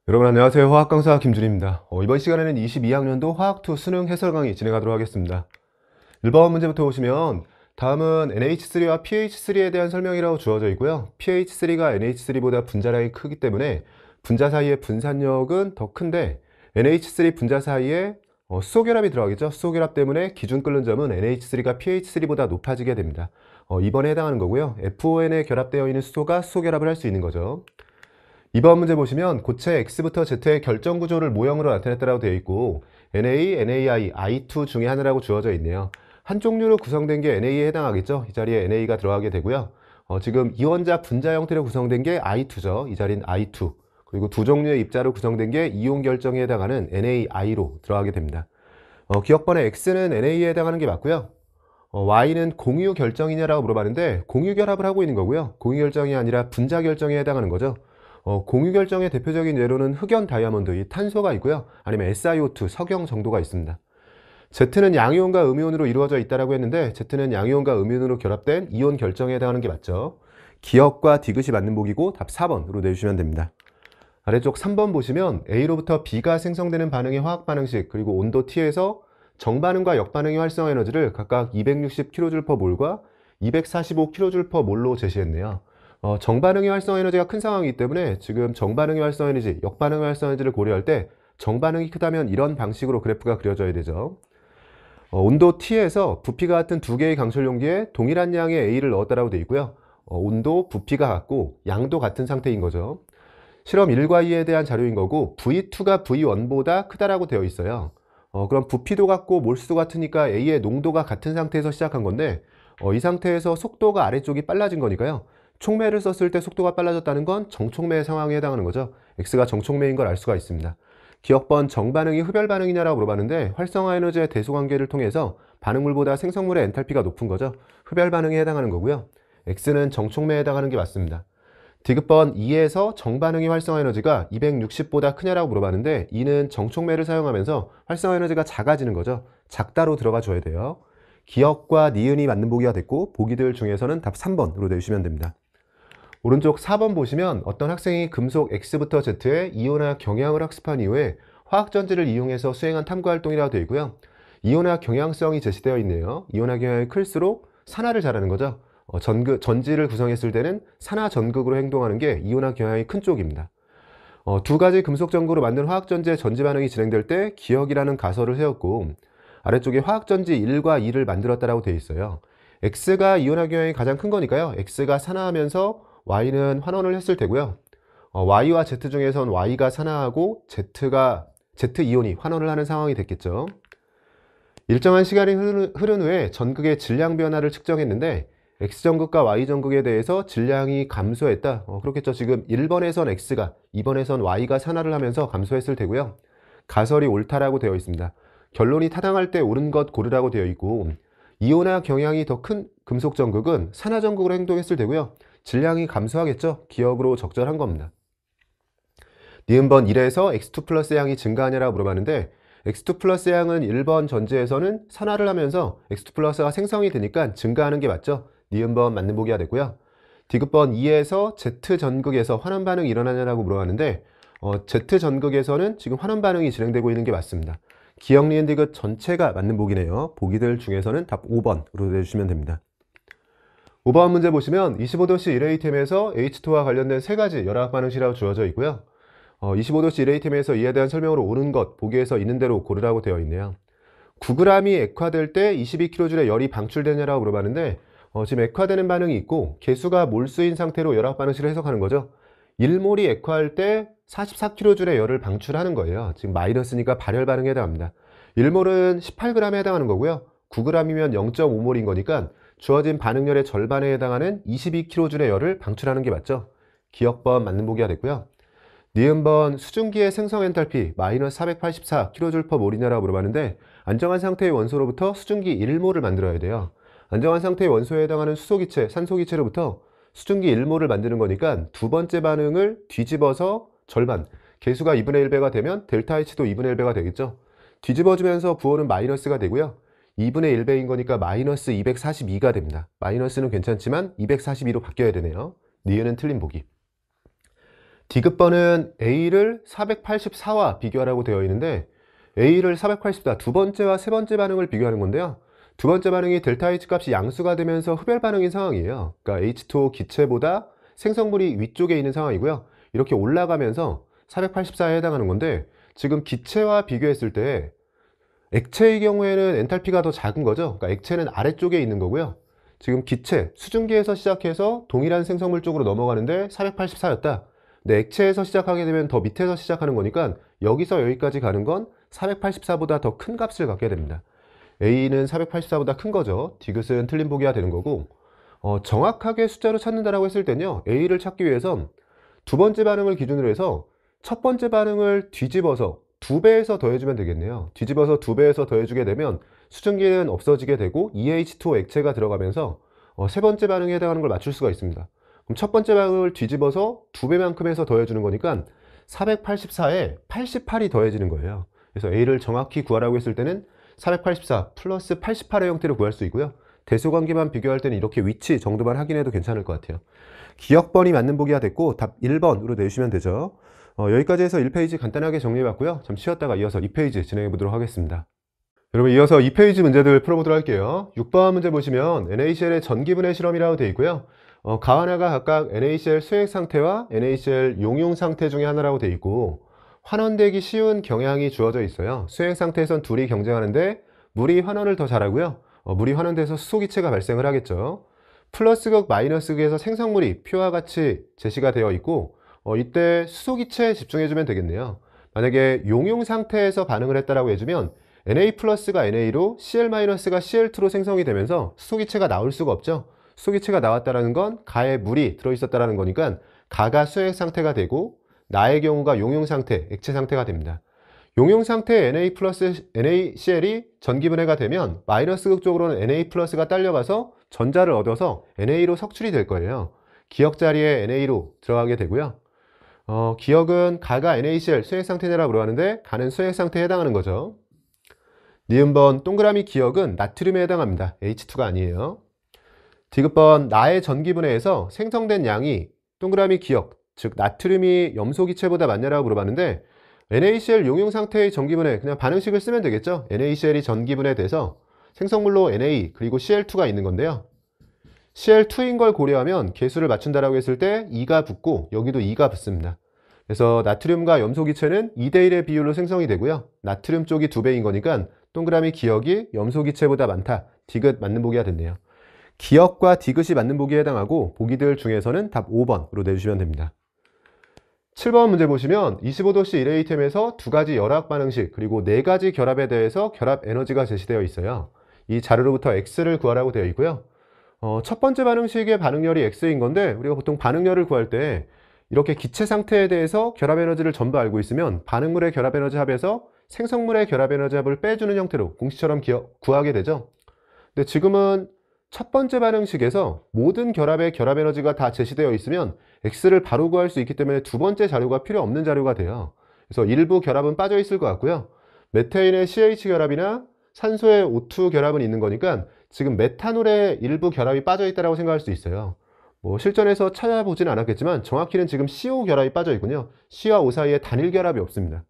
여러분 안녕하세요. 화학 강사 김준입니다. 이번 시간에는 22학년도 화학2 수능 해설 강의 진행하도록 하겠습니다. 1번 문제부터 보시면 다음은 NH3와 pH3에 대한 설명이라고 주어져 있고요. pH3가 NH3보다 분자량이 크기 때문에 분자 사이의 분산력은 더 큰데 NH3 분자 사이에 수소결합이 들어가겠죠. 수소결합 때문에 기준 끓는 점은 NH3가 pH3보다 높아지게 됩니다. 2번에 해당하는 거고요. FON에 결합되어 있는 수소가 수소결합을 할 수 있는 거죠. 2번 문제 보시면 고체 X부터 Z의 결정 구조를 모형으로 나타냈다고 되어 있고 Na, NaI, I2 중에 하나라고 주어져 있네요. 한 종류로 구성된 게 NA에 해당하겠죠. 이 자리에 NA가 들어가게 되고요. 지금 이원자 분자 형태로 구성된 게 I2죠. 이 자리는 I2. 그리고 두 종류의 입자로 구성된 게 이온 결정에 해당하는 NaI로 들어가게 됩니다. 기억번호 X는 NA에 해당하는 게 맞고요. Y는 공유 결정이냐라고 물어봤는데 공유 결합을 하고 있는 거고요. 공유 결정이 아니라 분자 결정에 해당하는 거죠. 공유 결정의 대표적인 예로는 흑연 다이아몬드, 이 탄소가 있고요. 아니면 SiO2, 석영 정도가 있습니다. Z는 양이온과 음이온으로 이루어져 있다고 했는데 Z는 양이온과 음이온으로 결합된 이온 결정에 해당하는 게 맞죠. 기억과 디귿이 맞는 보기고 답 4번으로 내주시면 됩니다. 아래쪽 3번 보시면 A로부터 B가 생성되는 반응의 화학 반응식 그리고 온도 T에서 정반응과 역반응의 활성 에너지를 각각 260kJmol과 245kJmol로 제시했네요. 정반응의 활성 에너지가 큰 상황이기 때문에 지금 정반응의 활성 에너지, 역반응의 활성 에너지를 고려할 때 정반응이 크다면 이런 방식으로 그래프가 그려져야 되죠. 온도 T에서 부피가 같은 두 개의 강철 용기에 동일한 양의 A를 넣었다라고 되어 있고요. 온도, 부피가 같고 양도 같은 상태인 거죠. 실험 1과 2에 대한 자료인 거고 V2가 V1보다 크다라고 되어 있어요. 그럼 부피도 같고 몰수도 같으니까 A의 농도가 같은 상태에서 시작한 건데 이 상태에서 속도가 아래쪽이 빨라진 거니까요. 촉매를 썼을 때 속도가 빨라졌다는 건 정촉매 상황에 해당하는 거죠. X가 정촉매인 걸 알 수가 있습니다. 기억번 정반응이 흡열 반응이냐라고 물어봤는데 활성화 에너지의 대소 관계를 통해서 반응물보다 생성물의 엔탈피가 높은 거죠. 흡열 반응에 해당하는 거고요. X는 정촉매에 해당하는 게 맞습니다. 디귿번 2에서 정반응의 활성화 에너지가 260보다 크냐라고 물어봤는데 2는 정촉매를 사용하면서 활성화 에너지가 작아지는 거죠. 작다로 들어가 줘야 돼요. 기억과 니은이 맞는 보기가 됐고 보기들 중에서는 답 3번으로 내주시면 됩니다. 오른쪽 4번 보시면 어떤 학생이 금속 X부터 Z의 이온화 경향을 학습한 이후에 화학전지를 이용해서 수행한 탐구활동이라고 되어 있고요. 이온화 경향성이 제시되어 있네요. 이온화 경향이 클수록 산화를 잘하는 거죠. 전지를 구성했을 때는 산화 전극으로 행동하는 게 이온화 경향이 큰 쪽입니다. 두 가지 금속 전구로 만든 화학전지의 전지 반응이 진행될 때 기억이라는 가설을 세웠고 아래쪽에 화학전지 1과 2를 만들었다라고 되어 있어요. X가 이온화 경향이 가장 큰 거니까요. X가 산화하면서 Y는 환원을 했을 테고요. Y와 Z 중에선 Y가 산화하고 Z 이온이 환원을 하는 상황이 됐겠죠. 일정한 시간이 흐른 후에 전극의 질량 변화를 측정했는데 X전극과 Y전극에 대해서 질량이 감소했다. 그렇겠죠. 지금 1번에선 X가, 2번에선 Y가 산화를 하면서 감소했을 테고요. 가설이 옳다라고 되어 있습니다. 결론이 타당할 때 옳은 것 고르라고 되어 있고 이온화 경향이 더 큰 금속전극은 산화전극으로 행동했을 테고요. 질량이 감소하겠죠. 기억으로 적절한 겁니다. 니은번 1에서 X2 플러스 양이 증가하냐라고 물어봤는데 X2 플러스 양은 1번 전지에서는 산화를 하면서 X2 플러스가 생성이 되니까 증가하는 게 맞죠. 니은번 맞는 보기가 되고요. 디귿번 2에서 Z 전극에서 환원 반응이 일어나냐라고 물어봤는데 Z 전극에서는 지금 환원 반응이 진행되고 있는 게 맞습니다. 기억, 니은, 디귿 전체가 맞는 보기네요. 보기들 중에서는 답 5번으로 내주시면 됩니다. 5번 문제 보시면 25도씨 1A템에서 H2와 관련된 세 가지 열화학 반응식이라고 주어져 있고요. 25도씨 1A템에서 이에 대한 설명으로 옳은 것 보기에서 있는 대로 고르라고 되어 있네요. 9g이 액화될 때 22kJ의 열이 방출되냐라고 물어봤는데 지금 액화되는 반응이 있고 개수가 몰수인 상태로 열화학 반응식을 해석하는 거죠. 1몰이 액화할 때 44kJ의 열을 방출하는 거예요. 지금 마이너스니까 발열 반응에 해당합니다. 1몰은 18g에 해당하는 거고요. 9g이면 0.5몰인 거니까 주어진 반응열의 절반에 해당하는 22kJ의 열을 방출하는 게 맞죠. 기억번 맞는 보기가 됐고요. 니은번 수증기의 생성 엔탈피 마이너스 484kJmol이냐라고 물어봤는데 안정한 상태의 원소로부터 수증기 1몰을 만들어야 돼요. 안정한 상태의 원소에 해당하는 수소기체, 산소기체로부터 수증기 1몰을 만드는 거니까 두 번째 반응을 뒤집어서 절반, 개수가 2분의 1배가 되면 델타 H도 2분의 1배가 되겠죠. 뒤집어주면서 부호는 마이너스가 되고요. 2분의 1배인 거니까 마이너스 242가 됩니다. 마이너스는 괜찮지만 242로 바뀌어야 되네요. 니은은 틀린 보기. 디귿번은 A를 484와 비교하라고 되어 있는데 A를 484, 두 번째와 세 번째 반응을 비교하는 건데요. 두 번째 반응이 델타 H 값이 양수가 되면서 흡열 반응인 상황이에요. 그러니까 H2O 기체보다 생성물이 위쪽에 있는 상황이고요. 이렇게 올라가면서 484에 해당하는 건데 지금 기체와 비교했을 때 액체의 경우에는 엔탈피가 더 작은 거죠. 그러니까 액체는 아래쪽에 있는 거고요. 지금 기체, 수증기에서 시작해서 동일한 생성물 쪽으로 넘어가는데 484였다. 근데 액체에서 시작하게 되면 더 밑에서 시작하는 거니까 여기서 여기까지 가는 건 484보다 더 큰 값을 갖게 됩니다. A는 484보다 큰 거죠. 디귿은 틀린 보기가 되는 거고, 정확하게 숫자로 찾는다라고 했을 때는요, A를 찾기 위해선 두 번째 반응을 기준으로 해서 첫 번째 반응을 뒤집어서 2배에서 더해주면 되겠네요. 뒤집어서 2배에서 더해주게 되면 수증기는 없어지게 되고 EH2O 액체가 들어가면서 세 번째 반응에 해당하는 걸 맞출 수가 있습니다. 그럼 첫 번째 반응을 뒤집어서 2배만큼 해서 더해주는 거니까 484에 88이 더해지는 거예요. 그래서 A를 정확히 구하라고 했을 때는 484 플러스 88의 형태로 구할 수 있고요. 대소관계만 비교할 때는 이렇게 위치 정도만 확인해도 괜찮을 것 같아요. 기억번이 맞는 보기가 됐고 답 1번으로 내주시면 되죠. 여기까지 해서 1페이지 간단하게 정리해봤고요. 잠 쉬었다가 이어서 2페이지 진행해 보도록 하겠습니다. 여러분, 이어서 2페이지 문제들 풀어보도록 할게요. 6번 문제 보시면 NaCl의 전기분해 실험이라고 되어 있고요. 가하나가 각각 NaCl 수액 상태와 NaCl 용융 상태 중에 하나라고 되어 있고 환원되기 쉬운 경향이 주어져 있어요. 수액 상태에선 둘이 경쟁하는데 물이 환원을 더 잘하고요. 물이 환원돼서 수소기체가 발생을 하겠죠. 플러스극 마이너스극에서 생성물이 표와 같이 제시가 되어 있고 이때 수소기체에 집중해주면 되겠네요. 만약에 용융 상태에서 반응을 했다라고 해주면 Na 플러스가 Na로 Cl 마이너스가 Cl2로 생성이 되면서 수소기체가 나올 수가 없죠. 수소기체가 나왔다는 건 가에 물이 들어있었다는 거니까 가가 수액 상태가 되고 나의 경우가 용융 상태, 액체 상태가 됩니다. 용융 상태의 Na 플러스 NaCl이 전기분해가 되면 마이너스 극 쪽으로는 Na 플러스가 딸려가서 전자를 얻어서 Na로 석출이 될 거예요. 기억 자리에 Na로 들어가게 되고요. 기억은 가가 NaCl 수액 상태라고 그러는데 가는 수액 상태에 해당하는 거죠. 니은번 동그라미 기억은 나트륨에 해당합니다. H2가 아니에요. 디귿번 나의 전기분해에서 생성된 양이 동그라미 기억, 즉 나트륨이 염소기체보다 많냐라고 물어봤는데 NaCl 용융 상태의 전기분해, 그냥 반응식을 쓰면 되겠죠. NaCl이 전기분해돼서 생성물로 Na 그리고 Cl2가 있는 건데요. Cl2인 걸 고려하면 개수를 맞춘다라고 했을 때 2가 붙고 여기도 2가 붙습니다. 그래서 나트륨과 염소기체는 2대1의 비율로 생성이 되고요. 나트륨 쪽이 2배인 거니까 동그라미 기억이 염소기체보다 많다. 디귿 맞는 보기가 됐네요. 기억과 디귿이 맞는 보기에 해당하고 보기들 중에서는 답 5번으로 내주시면 됩니다. 7번 문제 보시면 25도씨 일레이템에서 두 가지 열합 반응식 그리고 네 가지 결합에 대해서 결합 에너지가 제시되어 있어요. 이 자료로부터 X를 구하라고 되어 있고요. 첫 번째 반응식의 반응열이 X인 건데 우리가 보통 반응열을 구할 때 이렇게 기체 상태에 대해서 결합 에너지를 전부 알고 있으면 반응물의 결합 에너지 합에서 생성물의 결합 에너지 합을 빼주는 형태로 공식처럼 구하게 되죠. 근데 지금은 첫 번째 반응식에서 모든 결합의 결합 에너지가 다 제시되어 있으면 X를 바로 구할 수 있기 때문에 두 번째 자료가 필요 없는 자료가 돼요. 그래서 일부 결합은 빠져 있을 것 같고요. 메테인의 CH 결합이나 산소의 O2 결합은 있는 거니까 지금 메탄올의 일부 결합이 빠져 있다고 생각할 수 있어요. 실전에서 찾아보지는 않았겠지만 정확히는 지금 CO 결합이 빠져 있군요. C와 O 사이에 단일 결합이 없습니다.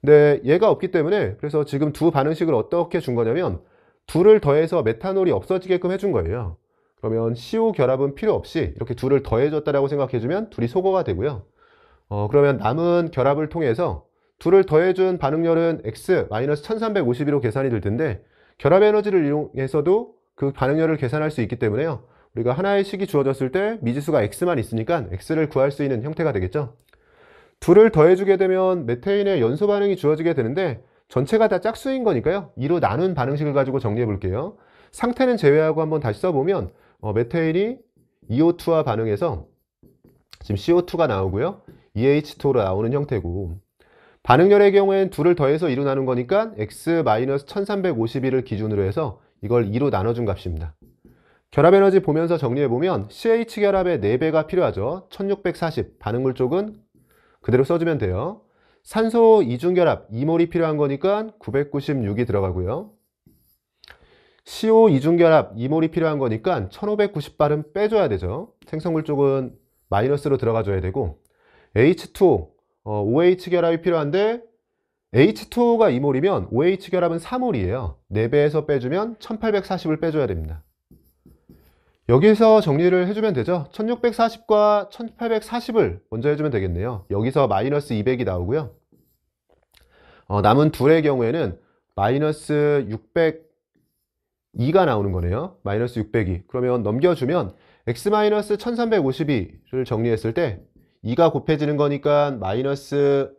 근데 얘가 없기 때문에 그래서 지금 두 반응식을 어떻게 준 거냐면 둘을 더해서 메탄올이 없어지게끔 해준 거예요. 그러면 CO 결합은 필요 없이 이렇게 둘을 더해줬다라고 생각해주면 둘이 소거가 되고요. 그러면 남은 결합을 통해서 둘을 더해준 반응열은 X-1352로 계산이 될 텐데 결합 에너지를 이용해서도 그 반응열을 계산할 수 있기 때문에요. 우리가 하나의 식이 주어졌을 때 미지수가 X만 있으니까 X를 구할 수 있는 형태가 되겠죠. 둘을 더해주게 되면 메테인의 연소 반응이 주어지게 되는데 전체가 다 짝수인 거니까요. 2로 나눈 반응식을 가지고 정리해 볼게요. 상태는 제외하고 한번 다시 써보면 메테인이 EO2와 반응해서 지금 CO2가 나오고요. EH2로 나오는 형태고 반응열의 경우엔 둘을 더해서 2로 나눈 거니까 X-1352를 기준으로 해서 이걸 2로 나눠준 값입니다. 결합 에너지 보면서 정리해보면 CH 결합의 4배가 필요하죠. 1640 반응물 쪽은 그대로 써주면 돼요. 산소 이중결합 2몰이 필요한 거니까 996이 들어가고요. CO 이중결합 2몰이 필요한 거니까 1590발은 빼줘야 되죠. 생성물 쪽은 마이너스로 들어가 줘야 되고 H2O, OH 결합이 필요한데 H2O가 2몰이면 OH 결합은 4몰이에요. 4배에서 빼주면 1840을 빼줘야 됩니다. 여기서 정리를 해주면 되죠. 1640과 1840을 먼저 해주면 되겠네요. 여기서 마이너스 200이 나오고요. 남은 둘의 경우에는 마이너스 602가 나오는 거네요. 마이너스 602. 그러면 넘겨주면 x-1352를 정리했을 때 2가 곱해지는 거니까 마이너스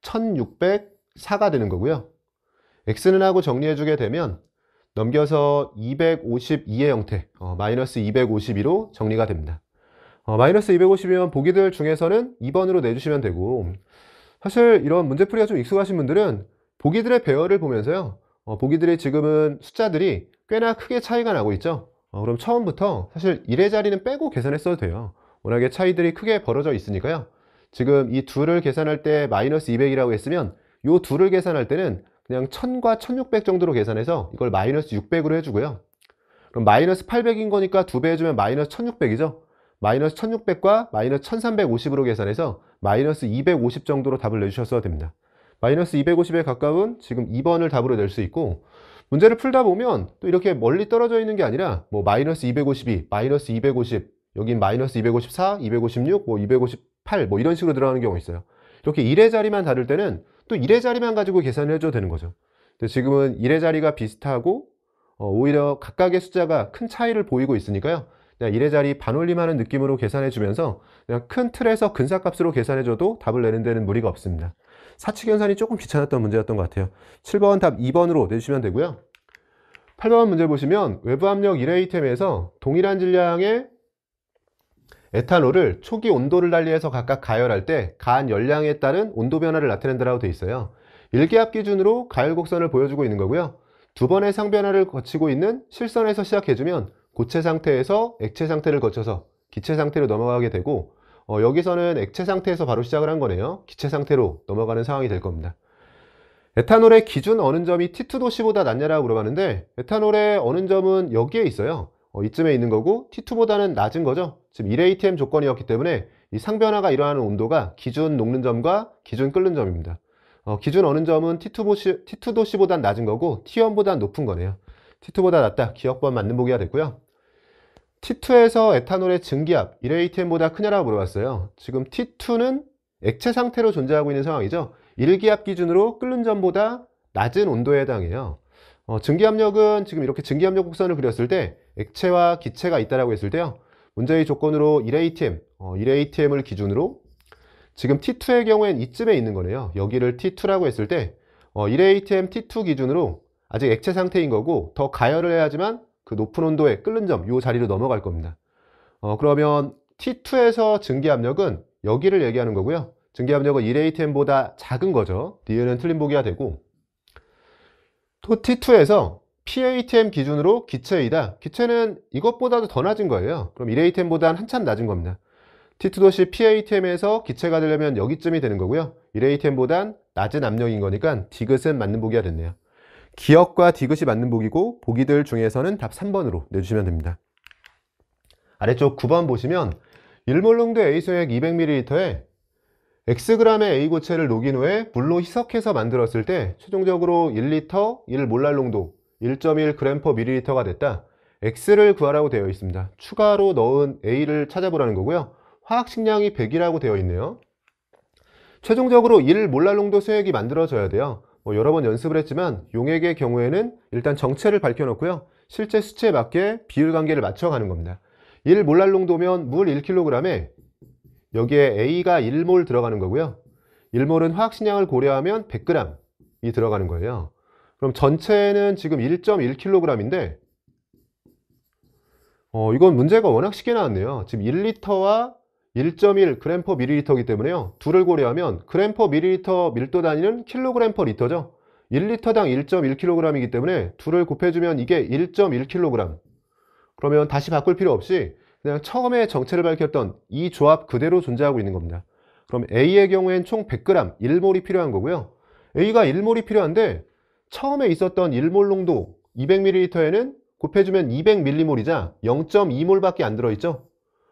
1604가 되는 거고요. x는 하고 정리해주게 되면 넘겨서 252의 형태, 마이너스 252로 정리가 됩니다. 마이너스 250이면 보기들 중에서는 2번으로 내주시면 되고, 사실 이런 문제풀이가 좀 익숙하신 분들은 보기들의 배열을 보면서요, 보기들이 지금은 숫자들이 꽤나 크게 차이가 나고 있죠. 그럼 처음부터 사실 1의 자리는 빼고 계산했어도 돼요. 워낙에 차이들이 크게 벌어져 있으니까요. 지금 이 둘을 계산할 때 마이너스 200이라고 했으면 이 둘을 계산할 때는 그냥 1000과 1600 정도로 계산해서 이걸 마이너스 600으로 해주고요. 그럼 마이너스 800인 거니까 2배 해주면 마이너스 1600이죠. 마이너스 1600과 마이너스 1350으로 계산해서 마이너스 250 정도로 답을 내주셨어야 됩니다. 마이너스 250에 가까운 지금 2번을 답으로 낼 수 있고, 문제를 풀다 보면 또 이렇게 멀리 떨어져 있는 게 아니라 뭐 마이너스 252, 마이너스 250, 여긴 마이너스 254, 256, 뭐 258, 뭐 이런 식으로 들어가는 경우가 있어요. 이렇게 1의 자리만 다를 때는 또 1의 자리만 가지고 계산을 해줘도 되는 거죠. 근데 지금은 1의 자리가 비슷하고 오히려 각각의 숫자가 큰 차이를 보이고 있으니까요. 그냥 1의 자리 반올림하는 느낌으로 계산해 주면서 그냥 큰 틀에서 근사값으로 계산해 줘도 답을 내는 데는 무리가 없습니다. 사칙연산이 조금 귀찮았던 문제였던 것 같아요. 7번 답 2번으로 내주시면 되고요. 8번 문제 보시면 외부 압력 1A템에서 동일한 질량의 에탄올을 초기 온도를 달리해서 각각 가열할 때 가한 열량에 따른 온도 변화를 나타낸다라고 되어 있어요. 1기압 기준으로 가열 곡선을 보여주고 있는 거고요. 두 번의 상변화를 거치고 있는 실선에서 시작해주면 고체 상태에서 액체 상태를 거쳐서 기체 상태로 넘어가게 되고, 여기서는 액체 상태에서 바로 시작을 한 거네요. 기체 상태로 넘어가는 상황이 될 겁니다. 에탄올의 기준 어는 점이 T2도씨보다 낮냐라고 물어봤는데, 에탄올의 어는 점은 여기에 있어요. 이쯤에 있는 거고 T2보다는 낮은 거죠. 지금 1atm 조건이었기 때문에 이 상변화가 일어나는 온도가 기준 녹는 점과 기준 끓는 점입니다. 기준 어는 점은 T2도씨보다 낮은 거고 T1보다 높은 거네요. T2보다 낮다. 기억번 맞는 보기가 됐고요. T2에서 에탄올의 증기압 1atm보다 크냐라고 물어봤어요. 지금 T2는 액체 상태로 존재하고 있는 상황이죠. 1기압 기준으로 끓는 점보다 낮은 온도에 해당해요. 증기압력은 지금 이렇게 증기압력 곡선을 그렸을 때 액체와 기체가 있다라고 했을 때요. 문제의 조건으로 1atm, 1atm을 기준으로 지금 T2의 경우엔 이쯤에 있는 거네요. 여기를 T2라고 했을 때 1atm T2 기준으로 아직 액체 상태인 거고 더 가열을 해야지만 그 높은 온도에 끓는 점, 이 자리로 넘어갈 겁니다. 그러면 T2에서 증기압력은 여기를 얘기하는 거고요. 증기압력은 1atm보다 작은 거죠. 니은은 틀린 보기가 되고, 또 T2에서 PATM 기준으로 기체이다. 기체는 이것보다도 더 낮은 거예요. 그럼 1atm보다는 한참 낮은 겁니다. T2도시 PATM에서 기체가 되려면 여기쯤이 되는 거고요. 1atm보단 낮은 압력인 거니까 디귿은 맞는 보기가 됐네요. 기억과 디귿이 맞는 보기고 보기들 중에서는 답 3번으로 내주시면 됩니다. 아래쪽 9번 보시면 1몰 농도 A 소액 200ml에 Xg의 A 고체를 녹인 후에 물로 희석해서 만들었을 때 최종적으로 1리터 1몰랄 농도 1.1g/ml가 됐다. X를 구하라고 되어 있습니다. 추가로 넣은 A를 찾아보라는 거고요. 화학식량이 100이라고 되어 있네요. 최종적으로 1몰랄 농도 수액이 만들어져야 돼요. 여러 번 연습을 했지만 용액의 경우에는 일단 정체를 밝혀놓고요. 실제 수치에 맞게 비율 관계를 맞춰가는 겁니다. 1몰랄 농도면 물 1kg에 여기에 A가 1몰 들어가는 거고요. 1몰은 화학식량을 고려하면 100g이 들어가는 거예요. 그럼 전체는 지금 1.1kg인데 이건 문제가 워낙 쉽게 나왔네요. 지금 1리터와 1.1g/ml이기 때문에요. 둘을 고려하면 g/ml 밀도 단위는 kg/L죠. 1리터당 1.1kg이기 때문에 둘을 곱해주면 이게 1.1kg. 그러면 다시 바꿀 필요 없이 그냥 처음에 정체를 밝혔던 이 조합 그대로 존재하고 있는 겁니다. 그럼 A의 경우엔 총 100g, 1몰이 필요한 거고요. A가 1몰이 필요한데 처음에 있었던 1몰 농도 200ml에는 곱해주면 200mm이자 0.2몰 밖에 안 들어있죠.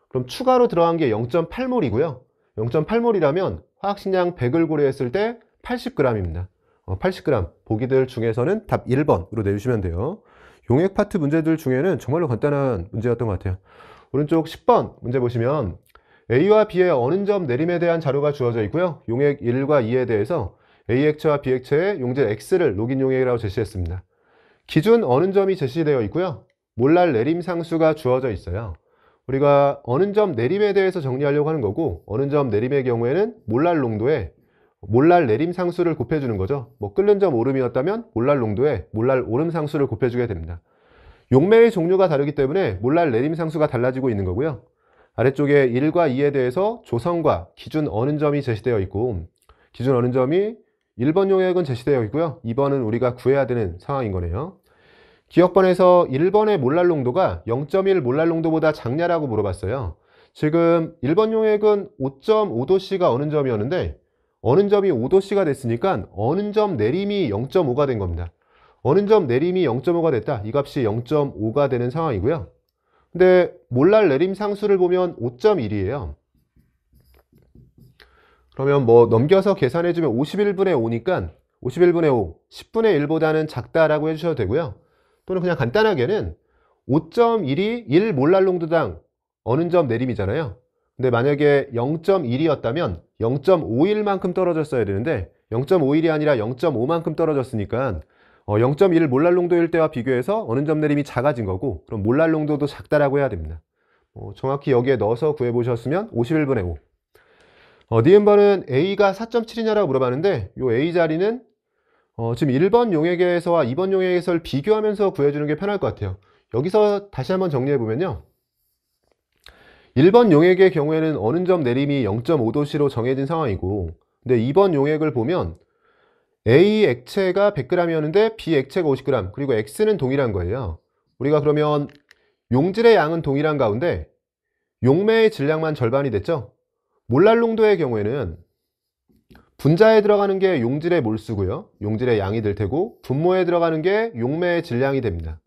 그럼 추가로 들어간 게 0.8몰이고요. 0.8몰이라면 화학식량 100을 고려했을 때 80g입니다. 80g. 보기들 중에서는 답 1번으로 내주시면 돼요. 용액 파트 문제들 중에는 정말로 간단한 문제였던 것 같아요. 오른쪽 10번 문제 보시면 A와 B의 어는 점 내림에 대한 자료가 주어져 있고요. 용액 1과 2에 대해서 A 액체와 B 액체의 용질 X를 녹인 용액이라고 제시했습니다. 기준 어는 점이 제시되어 있고요. 몰랄 내림 상수가 주어져 있어요. 우리가 어는 점 내림에 대해서 정리하려고 하는 거고, 어는 점 내림의 경우에는 몰랄 농도에 몰랄 내림 상수를 곱해주는 거죠. 뭐 끓는 점 오름이었다면 몰랄 농도에 몰랄 오름 상수를 곱해주게 됩니다. 용매의 종류가 다르기 때문에 몰랄 내림 상수가 달라지고 있는 거고요. 아래쪽에 1과 2에 대해서 조성과 기준 어는 점이 제시되어 있고, 기준 어는 점이 1번 용액은 제시되어 있고요. 2번은 우리가 구해야 되는 상황인 거네요. 기억번에서 1번의 몰랄 농도가 0.1 몰랄 농도보다 작냐라고 물어봤어요. 지금 1번 용액은 5.5도씨가 어는 점이었는데 어는 점이 5도씨가 됐으니까 어는 점 내림이 0.5가 된 겁니다. 어는 점 내림이 0.5가 됐다. 이 값이 0.5가 되는 상황이고요. 근데 몰랄 내림 상수를 보면 5.1이에요. 그러면 뭐 넘겨서 계산해주면 51분의 5니까 51분의 5, 10분의 1보다는 작다라고 해주셔도 되고요. 또는 그냥 간단하게는 5.1이 1 몰랄 농도당 어는 점 내림이잖아요. 근데 만약에 0.1이었다면 0.51만큼 떨어졌어야 되는데 0.51이 아니라 0.5만큼 떨어졌으니까 0.1 몰랄 농도일 때와 비교해서 어는 점 내림이 작아진 거고, 그럼 몰랄 농도도 작다라고 해야 됩니다. 정확히 여기에 넣어서 구해보셨으면 51분의 5. 니은번은 A가 4.7이냐라고 물어봤는데 이 A 자리는 지금 1번 용액에서와 2번 용액에서를 비교하면서 구해주는 게 편할 것 같아요. 여기서 다시 한번 정리해보면요. 1번 용액의 경우에는 어는 점 내림이 0.5도씨로 정해진 상황이고, 근데 2번 용액을 보면 A 액체가 100g이었는데 B 액체가 50g, 그리고 X는 동일한 거예요. 우리가 그러면 용질의 양은 동일한 가운데 용매의 질량만 절반이 됐죠. 몰랄 농도의 경우에는 분자에 들어가는 게 용질의 몰수고요. 용질의 양이 될 테고 분모에 들어가는 게 용매의 질량이 됩니다.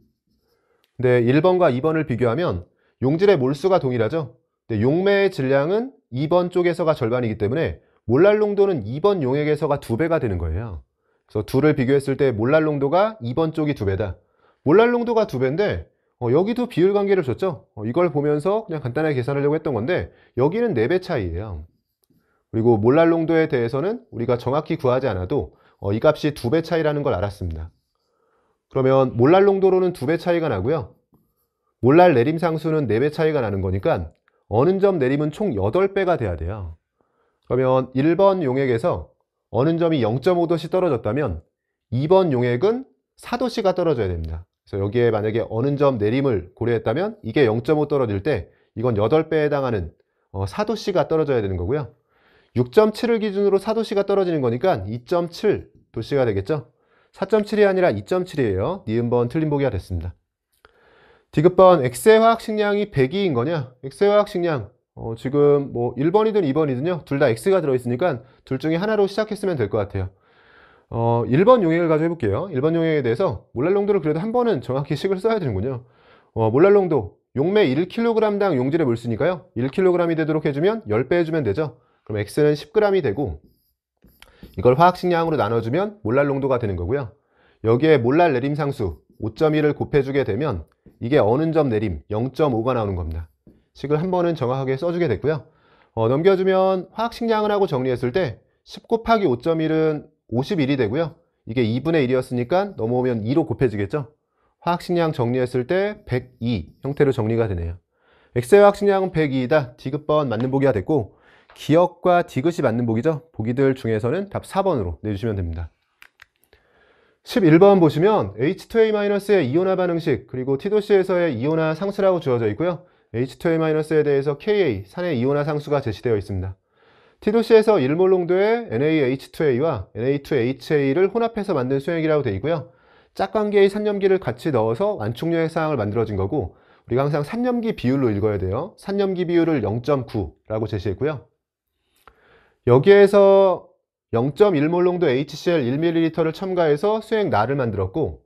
근데 1번과 2번을 비교하면 용질의 몰수가 동일하죠. 근데 용매의 질량은 2번 쪽에서가 절반이기 때문에 몰랄 농도는 2번 용액에서가 2배가 되는 거예요. 그래서 둘을 비교했을 때 몰랄 농도가 2번 쪽이 2배다. 몰랄 농도가 2배인데 여기도 비율 관계를 줬죠. 이걸 보면서 그냥 간단하게 계산하려고 했던 건데 여기는 4배 차이예요. 그리고 몰랄 농도에 대해서는 우리가 정확히 구하지 않아도 이 값이 2배 차이라는 걸 알았습니다. 그러면 몰랄 농도로는 2배 차이가 나고요. 몰랄 내림 상수는 4배 차이가 나는 거니까 어는 점 내림은 총 8배가 돼야 돼요. 그러면 1번 용액에서 어는 점이 0.5도씨 떨어졌다면 2번 용액은 4도씨가 떨어져야 됩니다. 그래서 여기에 만약에 어는 점 내림을 고려했다면 이게 0.5 떨어질 때 이건 8배에 해당하는 4도씨가 떨어져야 되는 거고요. 6.7을 기준으로 4도씨가 떨어지는 거니까 2.7도씨가 되겠죠. 4.7이 아니라 2.7이에요. 니은번 틀린 보기가 됐습니다. 디귿번 X의 화학식량이 102인 거냐? X의 화학식량 지금 뭐 1번이든 2번이든요. 둘 다 X가 들어있으니까 둘 중에 하나로 시작했으면 될 것 같아요. 1번 용액을 가지고 해볼게요. 1번 용액에 대해서 몰랄 농도를 그래도 한 번은 정확히 식을 써야 되는군요. 몰랄 농도 용매 1kg당 용질의 몰수니까요. 1kg이 되도록 해주면 10배 해주면 되죠. 그럼 X는 10g이 되고 이걸 화학식량으로 나눠주면 몰랄 농도가 되는 거고요. 여기에 몰랄 내림 상수 5.1을 곱해주게 되면 이게 어는 점 내림 0.5가 나오는 겁니다. 식을 한 번은 정확하게 써주게 됐고요. 넘겨주면 화학식량을 하고 정리했을 때 10 곱하기 5.1은 51이 되고요. 이게 2분의 1이었으니까 넘어오면 2로 곱해지겠죠. 화학식량 정리했을 때 102 형태로 정리가 되네요. X의 화학식량은 102이다. 디귿번 맞는 보기가 됐고 기억과 디귿이 맞는 보기죠. 보기들 중에서는 답 4번으로 내주시면 됩니다. 11번 보시면 H2A-의 이온화 반응식 그리고 T도씨에서의 이온화 상수라고 주어져 있고요. H2A-에 대해서 Ka, 산의 이온화 상수가 제시되어 있습니다. T도씨에서 1몰 농도의 NaH2A와 Na2HA를 혼합해서 만든 수액이라고 되어 있고요. 짝관계의 산염기를 같이 넣어서 완충유액 상황을 만들어진 거고 우리가 항상 산염기 비율로 읽어야 돼요. 산염기 비율을 0.9라고 제시했고요. 여기에서 0.1몰 농도 HCl 1ml를 첨가해서 수액 나를 만들었고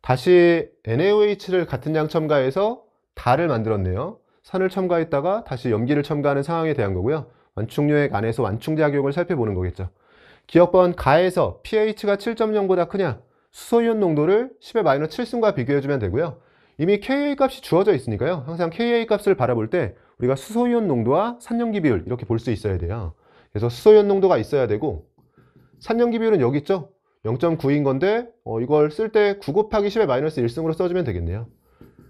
다시 NaOH를 같은 양 첨가해서 달을 만들었네요. 산을 첨가했다가 다시 염기를 첨가하는 상황에 대한 거고요. 완충유액 안에서 완충작용을 살펴보는 거겠죠. 기억번 가에서 pH가 7.0보다 크냐? 수소이온 농도를 10의 마이너스 7승과 비교해주면 되고요. 이미 Ka 값이 주어져 있으니까요. 항상 Ka 값을 바라볼 때 우리가 수소이온 농도와 산염기 비율 이렇게 볼 수 있어야 돼요. 그래서 수소이온 농도가 있어야 되고 산염기 비율은 여기 있죠? 0.9인 건데 이걸 쓸 때 9 곱하기 10의 마이너스 1승으로 써주면 되겠네요.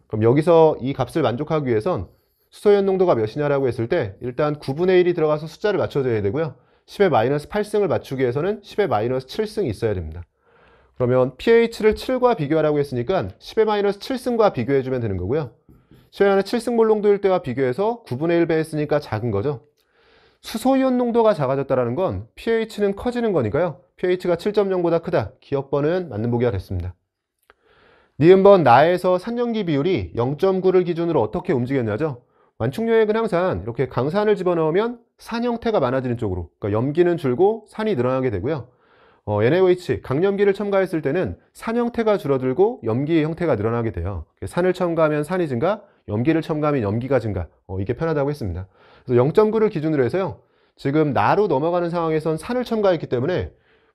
그럼 여기서 이 값을 만족하기 위해선 수소이온 농도가 몇이냐라고 했을 때 일단 9분의 1이 들어가서 숫자를 맞춰줘야 되고요. 10의 마이너스 8승을 맞추기 위해서는 10의 마이너스 7승이 있어야 됩니다. 그러면 pH를 7과 비교하라고 했으니까 10의 마이너스 7승과 비교해주면 되는 거고요. 10의 마이너스 7승 몰 농도일 때와 비교해서 9분의 1배 했으니까 작은 거죠. 수소이온 농도가 작아졌다는 건 pH는 커지는 거니까요. pH가 7.0보다 크다. 기억번은 맞는 보기가 됐습니다. 니은번 나에서 산염기 비율이 0.9를 기준으로 어떻게 움직였냐죠. 완충유액은 항상 이렇게 강산을 집어넣으면 산 형태가 많아지는 쪽으로, 그러니까 염기는 줄고 산이 늘어나게 되고요. NaOH, 강염기를 첨가했을 때는 산 형태가 줄어들고 염기 형태가 늘어나게 돼요. 산을 첨가하면 산이 증가, 염기를 첨가하면 염기가 증가. 이게 편하다고 했습니다. 그래서 0.9를 기준으로 해서요. 지금 나로 넘어가는 상황에선 산을 첨가했기 때문에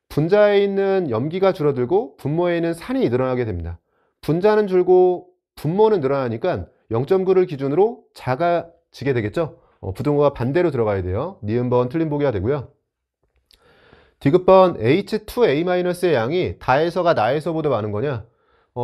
분자에 있는 염기가 줄어들고 분모에 있는 산이 늘어나게 됩니다. 분자는 줄고 분모는 늘어나니까 0.9를 기준으로 작아지게 되겠죠. 부등호가 반대로 들어가야 돼요. 니은번 틀린 보기가 되고요. 디귿번 H2A-의 양이 다에서가 나에서보다 많은 거냐?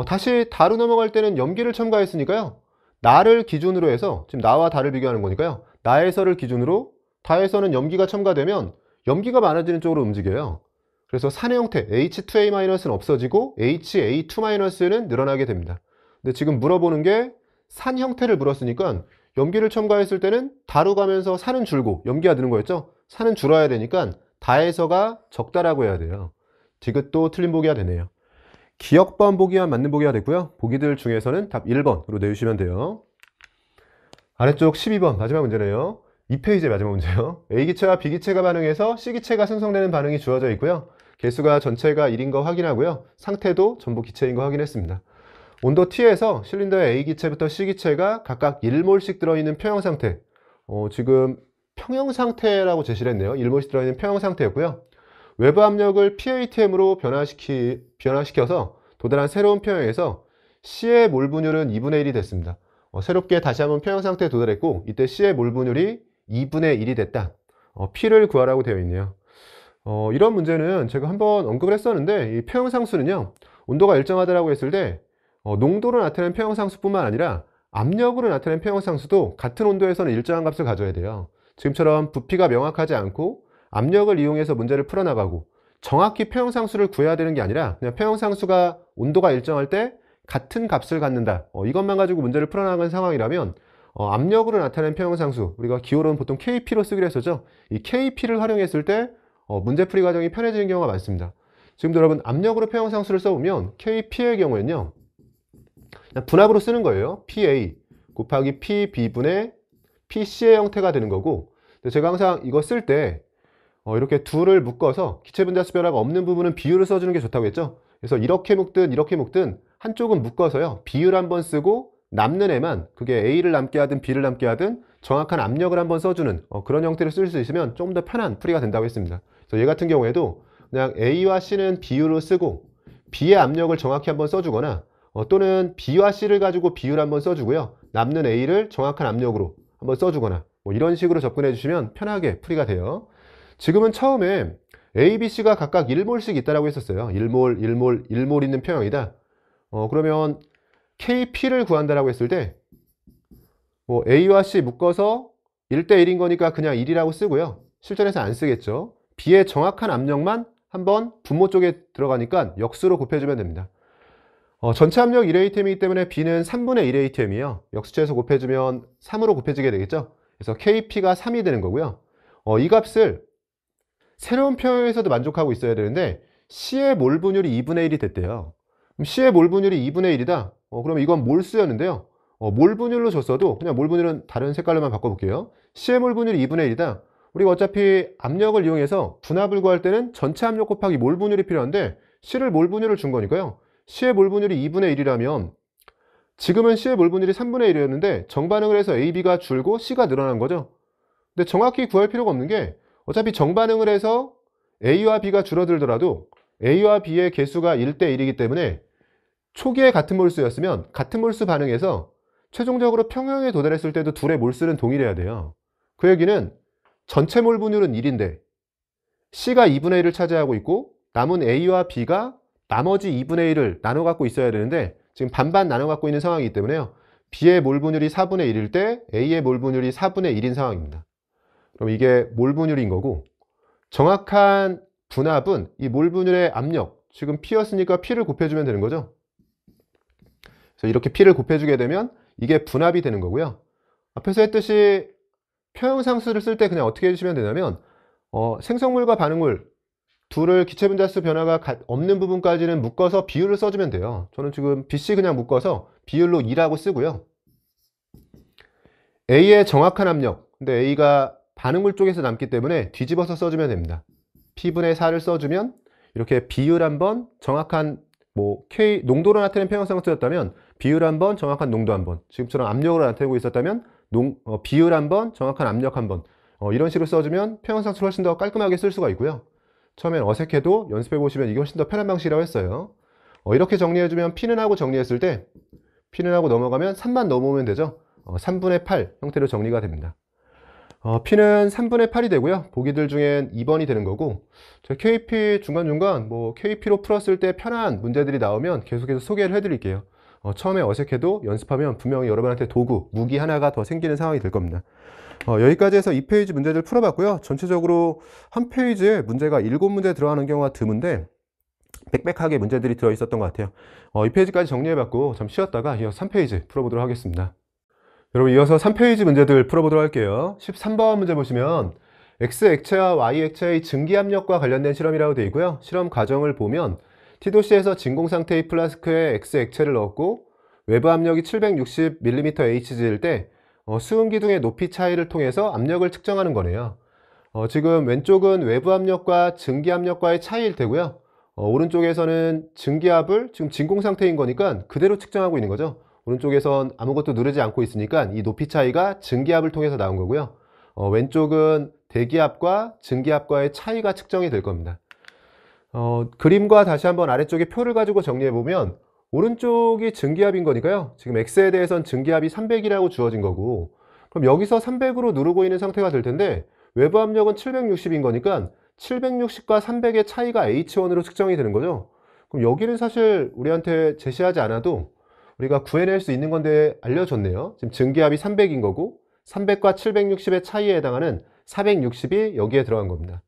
다시 다로 넘어갈 때는 염기를 첨가했으니까요. 나를 기준으로 해서 지금 나와 다를 비교하는 거니까요. 나에서를 기준으로 다에서는 염기가 첨가되면 염기가 많아지는 쪽으로 움직여요. 그래서 산의 형태 H2A-는 없어지고 HA2-는 늘어나게 됩니다. 근데 지금 물어보는 게 산 형태를 물었으니까 염기를 첨가했을 때는 다로 가면서 산은 줄고 염기가 느는 거였죠. 산은 줄어야 되니까 다에서가 적다라고 해야 돼요. 디귿도 틀린 보기가 되네요. 기억번 보기와 맞는 보기가 됐고요. 보기들 중에서는 답 1번으로 내주시면 돼요. 아래쪽 12번 마지막 문제네요. 2페이지의 마지막 문제요. A기체와 B기체가 반응해서 C기체가 생성되는 반응이 주어져 있고요. 개수가 전체가 1인 거 확인하고요. 상태도 전부 기체인 거 확인했습니다. 온도 T에서 실린더의 A기체부터 C기체가 각각 1몰씩 들어있는 평형 상태. 지금 평형 상태라고 제시를 했네요. 1몰씩 들어있는 평형 상태였고요. 외부 압력을 PATM으로 변화시켜서 도달한 새로운 평형에서 C의 몰 분율은 2분의 1이 됐습니다. 새롭게 다시 한번 평형 상태에 도달했고 이때 C의 몰 분율이 2분의 1이 됐다. P를 구하라고 되어 있네요. 이런 문제는 제가 한번 언급을 했었는데 이 평형 상수는요. 온도가 일정하다라고 했을 때 농도로 나타내는 평형 상수뿐만 아니라 압력으로 나타내는 평형 상수도 같은 온도에서는 일정한 값을 가져야 돼요. 지금처럼 부피가 명확하지 않고 압력을 이용해서 문제를 풀어나가고 정확히 평형 상수를 구해야 되는 게 아니라 그냥 평형 상수가 온도가 일정할 때 같은 값을 갖는다. 이것만 가지고 문제를 풀어나가는 상황이라면 압력으로 나타내는 평형 상수, 우리가 기호로는 보통 KP로 쓰기로 했었죠. 이 KP를 활용했을 때 문제풀이 과정이 편해지는 경우가 많습니다. 지금도 여러분 압력으로 평형 상수를 써보면 KP의 경우에는요. 그냥 분압으로 쓰는 거예요. PA 곱하기 PB분의 PC의 형태가 되는 거고, 근데 제가 항상 이거 쓸 때 이렇게 둘을 묶어서 기체분자수 변화가 없는 부분은 비율을 써주는 게 좋다고 했죠. 그래서 이렇게 묶든 한쪽은 묶어서요. 비율 한번 쓰고 남는 애만 그게 A를 남게 하든 B를 남게 하든 정확한 압력을 한번 써주는 그런 형태를 쓸 수 있으면 좀 더 편한 풀이가 된다고 했습니다. 그래서 얘 같은 경우에도 그냥 A와 C는 비율을 쓰고 B의 압력을 정확히 한번 써주거나 또는 B와 C를 가지고 비율 한번 써주고요. 남는 A를 정확한 압력으로 한번 써주거나 뭐 이런 식으로 접근해 주시면 편하게 풀이가 돼요. 지금은 처음에 A, B, C가 각각 1몰씩 있다라고 했었어요. 1몰, 1몰, 1몰 있는 평형이다. 그러면 KP를 구한다라고 했을 때 뭐 A와 C 묶어서 1대1인 거니까 그냥 1이라고 쓰고요. 실전에서 안 쓰겠죠. B의 정확한 압력만 한번 분모 쪽에 들어가니까 역수로 곱해주면 됩니다. 전체 압력 1atm이기 때문에 B는 3분의 1atm이에요. 역수체에서 곱해주면 3으로 곱해지게 되겠죠. 그래서 KP가 3이 되는 거고요. 이 값을 새로운 평형에서도 만족하고 있어야 되는데 C의 몰 분율이 2분의 1이 됐대요. 그럼 C의 몰 분율이 2분의 1이다. 그럼 이건 몰수였는데요. 몰 분율로 줬어도 그냥 몰 분율은 다른 색깔로만 바꿔볼게요. C의 몰 분율이 2분의 1이다. 우리가 어차피 압력을 이용해서 분압을 구할 때는 전체 압력 곱하기 몰 분율이 필요한데 C를 몰 분율을 준 거니까요. C의 몰 분율이 2분의 1이라면 지금은 C의 몰 분율이 3분의 1이었는데 정반응을 해서 A, B가 줄고 C가 늘어난 거죠. 근데 정확히 구할 필요가 없는 게 어차피 정반응을 해서 A와 B가 줄어들더라도 A와 B의 개수가 1대 1이기 때문에 초기에 같은 몰수였으면 같은 몰수 반응에서 최종적으로 평형에 도달했을 때도 둘의 몰수는 동일해야 돼요. 그 얘기는 전체 몰 분율은 1인데 C가 2분의 1을 차지하고 있고 남은 A와 B가 나머지 2분의 1을 나눠 갖고 있어야 되는데 지금 반반 나눠 갖고 있는 상황이기 때문에요. B의 몰 분율이 4분의 1일 때 A의 몰 분율이 4분의 1인 상황입니다. 그럼 이게 몰 분율인 거고 정확한 분압은 이 몰 분율의 압력, 지금 P였으니까 P를 곱해주면 되는 거죠. 그래서 이렇게 P를 곱해주게 되면 이게 분압이 되는 거고요. 앞에서 했듯이 평형상수를 쓸 때 그냥 어떻게 해주시면 되냐면 생성물과 반응물 둘을 기체분자수 변화가 없는 부분까지는 묶어서 비율을 써주면 돼요. 저는 지금 BC 그냥 묶어서 비율로 2라고 쓰고요. A의 정확한 압력, 근데 A가 반응물 쪽에서 남기 때문에 뒤집어서 써주면 됩니다. P분의 4를 써주면 이렇게 비율 한번 정확한 K 농도로 나타낸 평형상수였다면 비율 한번 정확한 농도 한번, 지금처럼 압력으로 나타내고 있었다면 비율 한번 정확한 압력 한번, 이런 식으로 써주면 평형상수를 훨씬 더 깔끔하게 쓸 수가 있고요. 처음엔 어색해도 연습해 보시면 이게 훨씬 더 편한 방식이라고 했어요. 이렇게 정리해주면 P는 하고 정리했을 때 P는 하고 넘어가면 3만 넘어오면 되죠. 3분의 8 형태로 정리가 됩니다. P는 3분의 8이 되고요. 보기들 중엔 2번이 되는 거고, 제가 KP 중간중간 KP로 풀었을 때 편한 문제들이 나오면 계속해서 소개를 해드릴게요. 처음에 어색해도 연습하면 분명히 여러분한테 도구, 무기 하나가 더 생기는 상황이 될 겁니다. 여기까지 해서 2페이지 문제들 풀어봤고요. 전체적으로 한 페이지에 문제가 7문제 들어가는 경우가 드문데 빽빽하게 문제들이 들어있었던 것 같아요. 2페이지까지 정리해봤고 좀 쉬었다가 이어서 3페이지 풀어보도록 하겠습니다. 여러분, 이어서 3페이지 문제들 풀어보도록 할게요. 13번 문제 보시면 X 액체와 Y 액체의 증기압력과 관련된 실험이라고 되어 있고요. 실험 과정을 보면 T도시에서 진공 상태의 플라스크에 X 액체를 넣었고 외부 압력이 760mmHg일 때 수은기둥의 높이 차이를 통해서 압력을 측정하는 거네요. 지금 왼쪽은 외부 압력과 증기압력과의 차이일 테고요. 오른쪽에서는 증기압을 지금 진공 상태인 거니까 그대로 측정하고 있는 거죠. 오른쪽에선 아무것도 누르지 않고 있으니까 이 높이 차이가 증기압을 통해서 나온 거고요. 왼쪽은 대기압과 증기압과의 차이가 측정이 될 겁니다. 그림과 다시 한번 아래쪽에 표를 가지고 정리해 보면 오른쪽이 증기압인 거니까요. 지금 X에 대해서는 증기압이 300이라고 주어진 거고, 그럼 여기서 300으로 누르고 있는 상태가 될 텐데 외부 압력은 760인 거니까 760과 300의 차이가 H1으로 측정이 되는 거죠. 그럼 여기는 사실 우리한테 제시하지 않아도 우리가 구해낼 수 있는 건데 알려줬네요. 지금 증기압이 300인 거고 300과 760의 차이에 해당하는 460이 여기에 들어간 겁니다.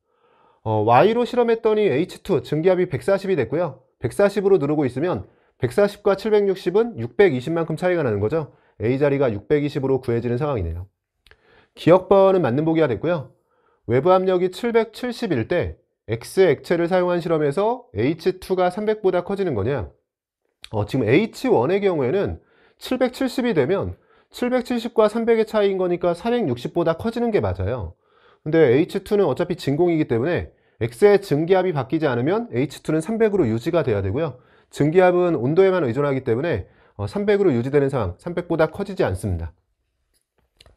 Y로 실험했더니 H2 증기압이 140이 됐고요. 140으로 누르고 있으면 140과 760은 620만큼 차이가 나는 거죠. A자리가 620으로 구해지는 상황이네요. 기억번은 맞는 보기가 됐고요. 외부 압력이 770일 때 X 액체를 사용한 실험에서 H2가 300보다 커지는 거냐? 지금 H1의 경우에는 770이 되면 770과 300의 차이인 거니까 460보다 커지는 게 맞아요. 근데 H2는 어차피 진공이기 때문에 X의 증기압이 바뀌지 않으면 H2는 300으로 유지가 돼야 되고요. 증기압은 온도에만 의존하기 때문에 300으로 유지되는 상황, 300보다 커지지 않습니다.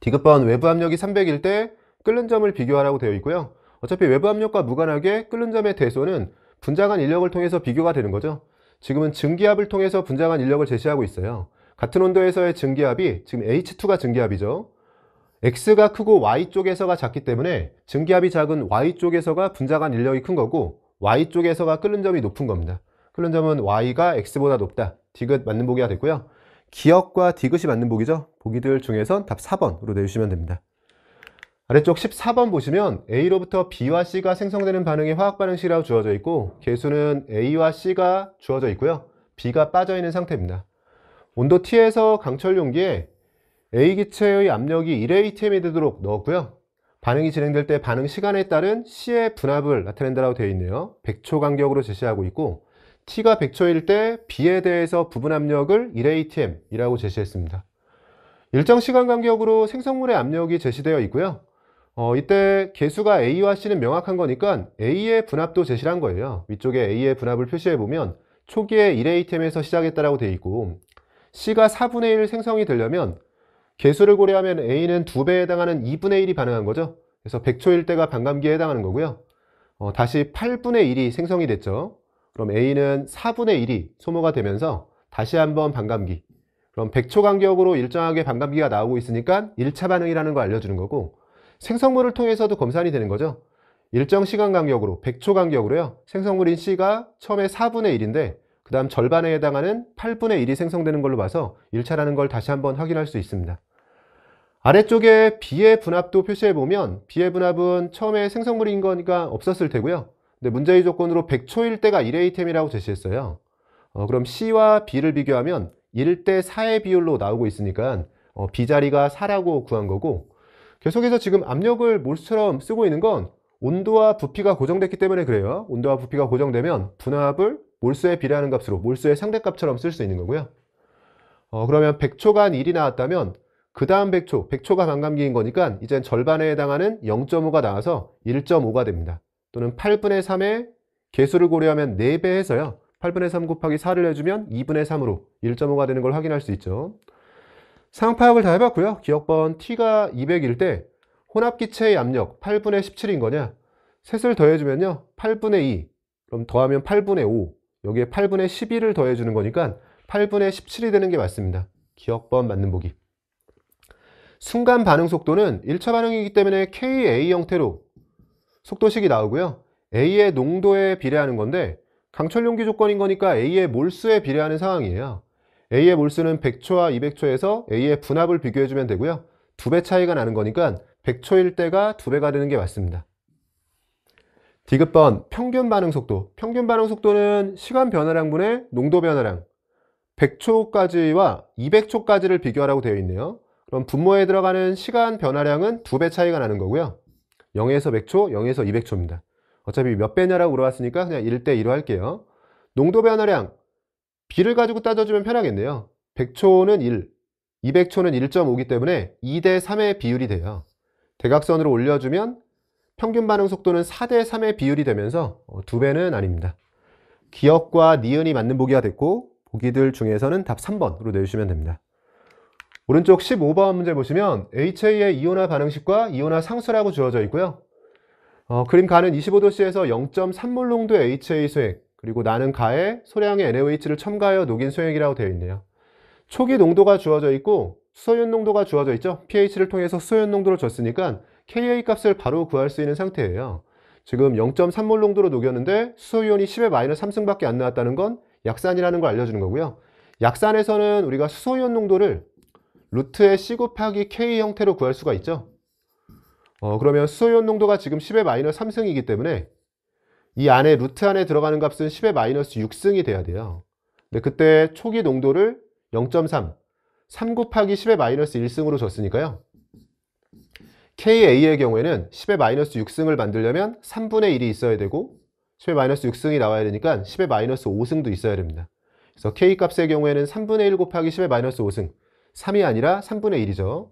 디귿번 외부 압력이 300일 때 끓는 점을 비교하라고 되어 있고요. 어차피 외부 압력과 무관하게 끓는 점의 대소는 분자간 인력을 통해서 비교가 되는 거죠. 지금은 증기압을 통해서 분자간 인력을 제시하고 있어요. 같은 온도에서의 증기압이 지금 H2가 증기압이죠. X가 크고 Y쪽에서가 작기 때문에 증기압이 작은 Y쪽에서가 분자간 인력이 큰 거고 Y쪽에서가 끓는 점이 높은 겁니다. 끓는 점은 Y가 X보다 높다. 디귿 맞는 보기가 됐고요. 기억과 디귿이 맞는 보기죠. 보기들 중에선 답 4번으로 내주시면 됩니다. 아래쪽 14번 보시면 A로부터 B와 C가 생성되는 반응의 화학 반응식이라고 주어져 있고 개수는 A와 C가 주어져 있고요. B가 빠져 있는 상태입니다. 온도 T에서 강철 용기에 A 기체의 압력이 1atm이 되도록 넣었고요. 반응이 진행될 때 반응 시간에 따른 C의 분압을 나타낸다고 되어 있네요. 100초 간격으로 제시하고 있고 T가 100초일 때 B에 대해서 부분 압력을 1atm이라고 제시했습니다. 일정 시간 간격으로 생성물의 압력이 제시되어 있고요. 이때 개수가 A와 C는 명확한 거니까 A의 분압도 제시를 한 거예요. 위쪽에 A의 분압을 표시해 보면 초기에 1atm에서 시작했다라고 되어 있고 C가 4분의 1 생성이 되려면 개수를 고려하면 A는 2배에 해당하는 2분의 1이 반응한 거죠. 그래서 100초일 때가 반감기에 해당하는 거고요. 다시 8분의 1이 생성이 됐죠. 그럼 A는 4분의 1이 소모가 되면서 다시 한번 반감기. 그럼 100초 간격으로 일정하게 반감기가 나오고 있으니까 1차 반응이라는 걸 알려주는 거고, 생성물을 통해서도 검산이 되는 거죠. 일정 시간 간격으로 100초 간격으로요. 생성물인 C가 처음에 4분의 1인데 그 다음 절반에 해당하는 8분의 1이 생성되는 걸로 봐서 1차라는 걸 다시 한번 확인할 수 있습니다. 아래쪽에 B의 분압도 표시해 보면 B의 분압은 처음에 생성물인 거니까 없었을 테고요. 근데 문제의 조건으로 100초일 때가 1A템이라고 제시했어요. 그럼 C와 B를 비교하면 1대 4의 비율로 나오고 있으니까 B 자리가 4라고 구한 거고, 계속해서 지금 압력을 몰수처럼 쓰고 있는 건 온도와 부피가 고정됐기 때문에 그래요. 온도와 부피가 고정되면 분압을 몰수에 비례하는 값으로 몰수의 상대값처럼 쓸 수 있는 거고요. 그러면 100초간 1이 나왔다면 그 다음 100초가 반감기인 거니까 이젠 절반에 해당하는 0.5가 나와서 1.5가 됩니다. 또는 8분의 3의 개수를 고려하면 4배 해서요. 8분의 3 곱하기 4를 해주면 2분의 3으로 1.5가 되는 걸 확인할 수 있죠. 상황 파악을 다 해봤고요. 기억번 T가 200일 때 혼합기체의 압력 8분의 17인 거냐? 셋을 더해주면요. 8분의 2, 그럼 더하면 8분의 5, 여기에 8분의 12를 더해주는 거니까 8분의 17이 되는 게 맞습니다. 기억번 맞는 보기. 순간 반응 속도는 1차 반응이기 때문에 KA 형태로 속도식이 나오고요. A의 농도에 비례하는 건데 강철 용기 조건인 거니까 A의 몰수에 비례하는 상황이에요. A의 몰수는 100초와 200초에서 A의 분압을 비교해주면 되고요. 2배 차이가 나는 거니까 100초일 때가 2배가 되는 게 맞습니다. 디귿번 평균 반응 속도. 평균 반응 속도는 시간 변화량분의 농도 변화량 100초까지와 200초까지를 비교하라고 되어 있네요. 그럼 분모에 들어가는 시간 변화량은 2배 차이가 나는 거고요. 0에서 100초, 0에서 200초입니다. 어차피 몇 배냐라고 물어봤으니까 그냥 1대 2로 할게요. 농도 변화량 B를 가지고 따져주면 편하겠네요. 100초는 1, 200초는 1.5이기 때문에 2대 3의 비율이 돼요. 대각선으로 올려주면 평균 반응 속도는 4대 3의 비율이 되면서 2배는 아닙니다. 기억과 니은이 맞는 보기가 됐고, 보기들 중에서는 답 3번으로 내주시면 됩니다. 오른쪽 15번 문제 보시면 HA의 이온화 반응식과 이온화 상수라고 주어져 있고요. 그림 가는 25도씨에서 0.3몰 농도의 HA 수액, 그리고 나는 가에 소량의 NaOH를 첨가하여 녹인 수액이라고 되어 있네요. 초기 농도가 주어져 있고 수소이온 농도가 주어져 있죠. pH를 통해서 수소이온 농도를 줬으니까 Ka 값을 바로 구할 수 있는 상태예요. 지금 0.3몰 농도로 녹였는데 수소이온이 10의 마이너스 3승밖에 안 나왔다는 건 약산이라는 걸 알려주는 거고요. 약산에서는 우리가 수소이온 농도를 루트의 C 곱하기 K 형태로 구할 수가 있죠. 그러면 수소이온 농도가 지금 10의 마이너스 3승이기 때문에 이 안에 루트 안에 들어가는 값은 10의 마이너스 6승이 돼야 돼요. 근데 그때 초기 농도를 0.3, 3 곱하기 10의 마이너스 1승으로 줬으니까요. KA의 경우에는 10의 마이너스 6승을 만들려면 3분의 1이 있어야 되고 10의 마이너스 6승이 나와야 되니까 10의 마이너스 5승도 있어야 됩니다. 그래서 K 값의 경우에는 3분의 1 곱하기 10의 마이너스 5승, 3이 아니라 3분의 1이죠.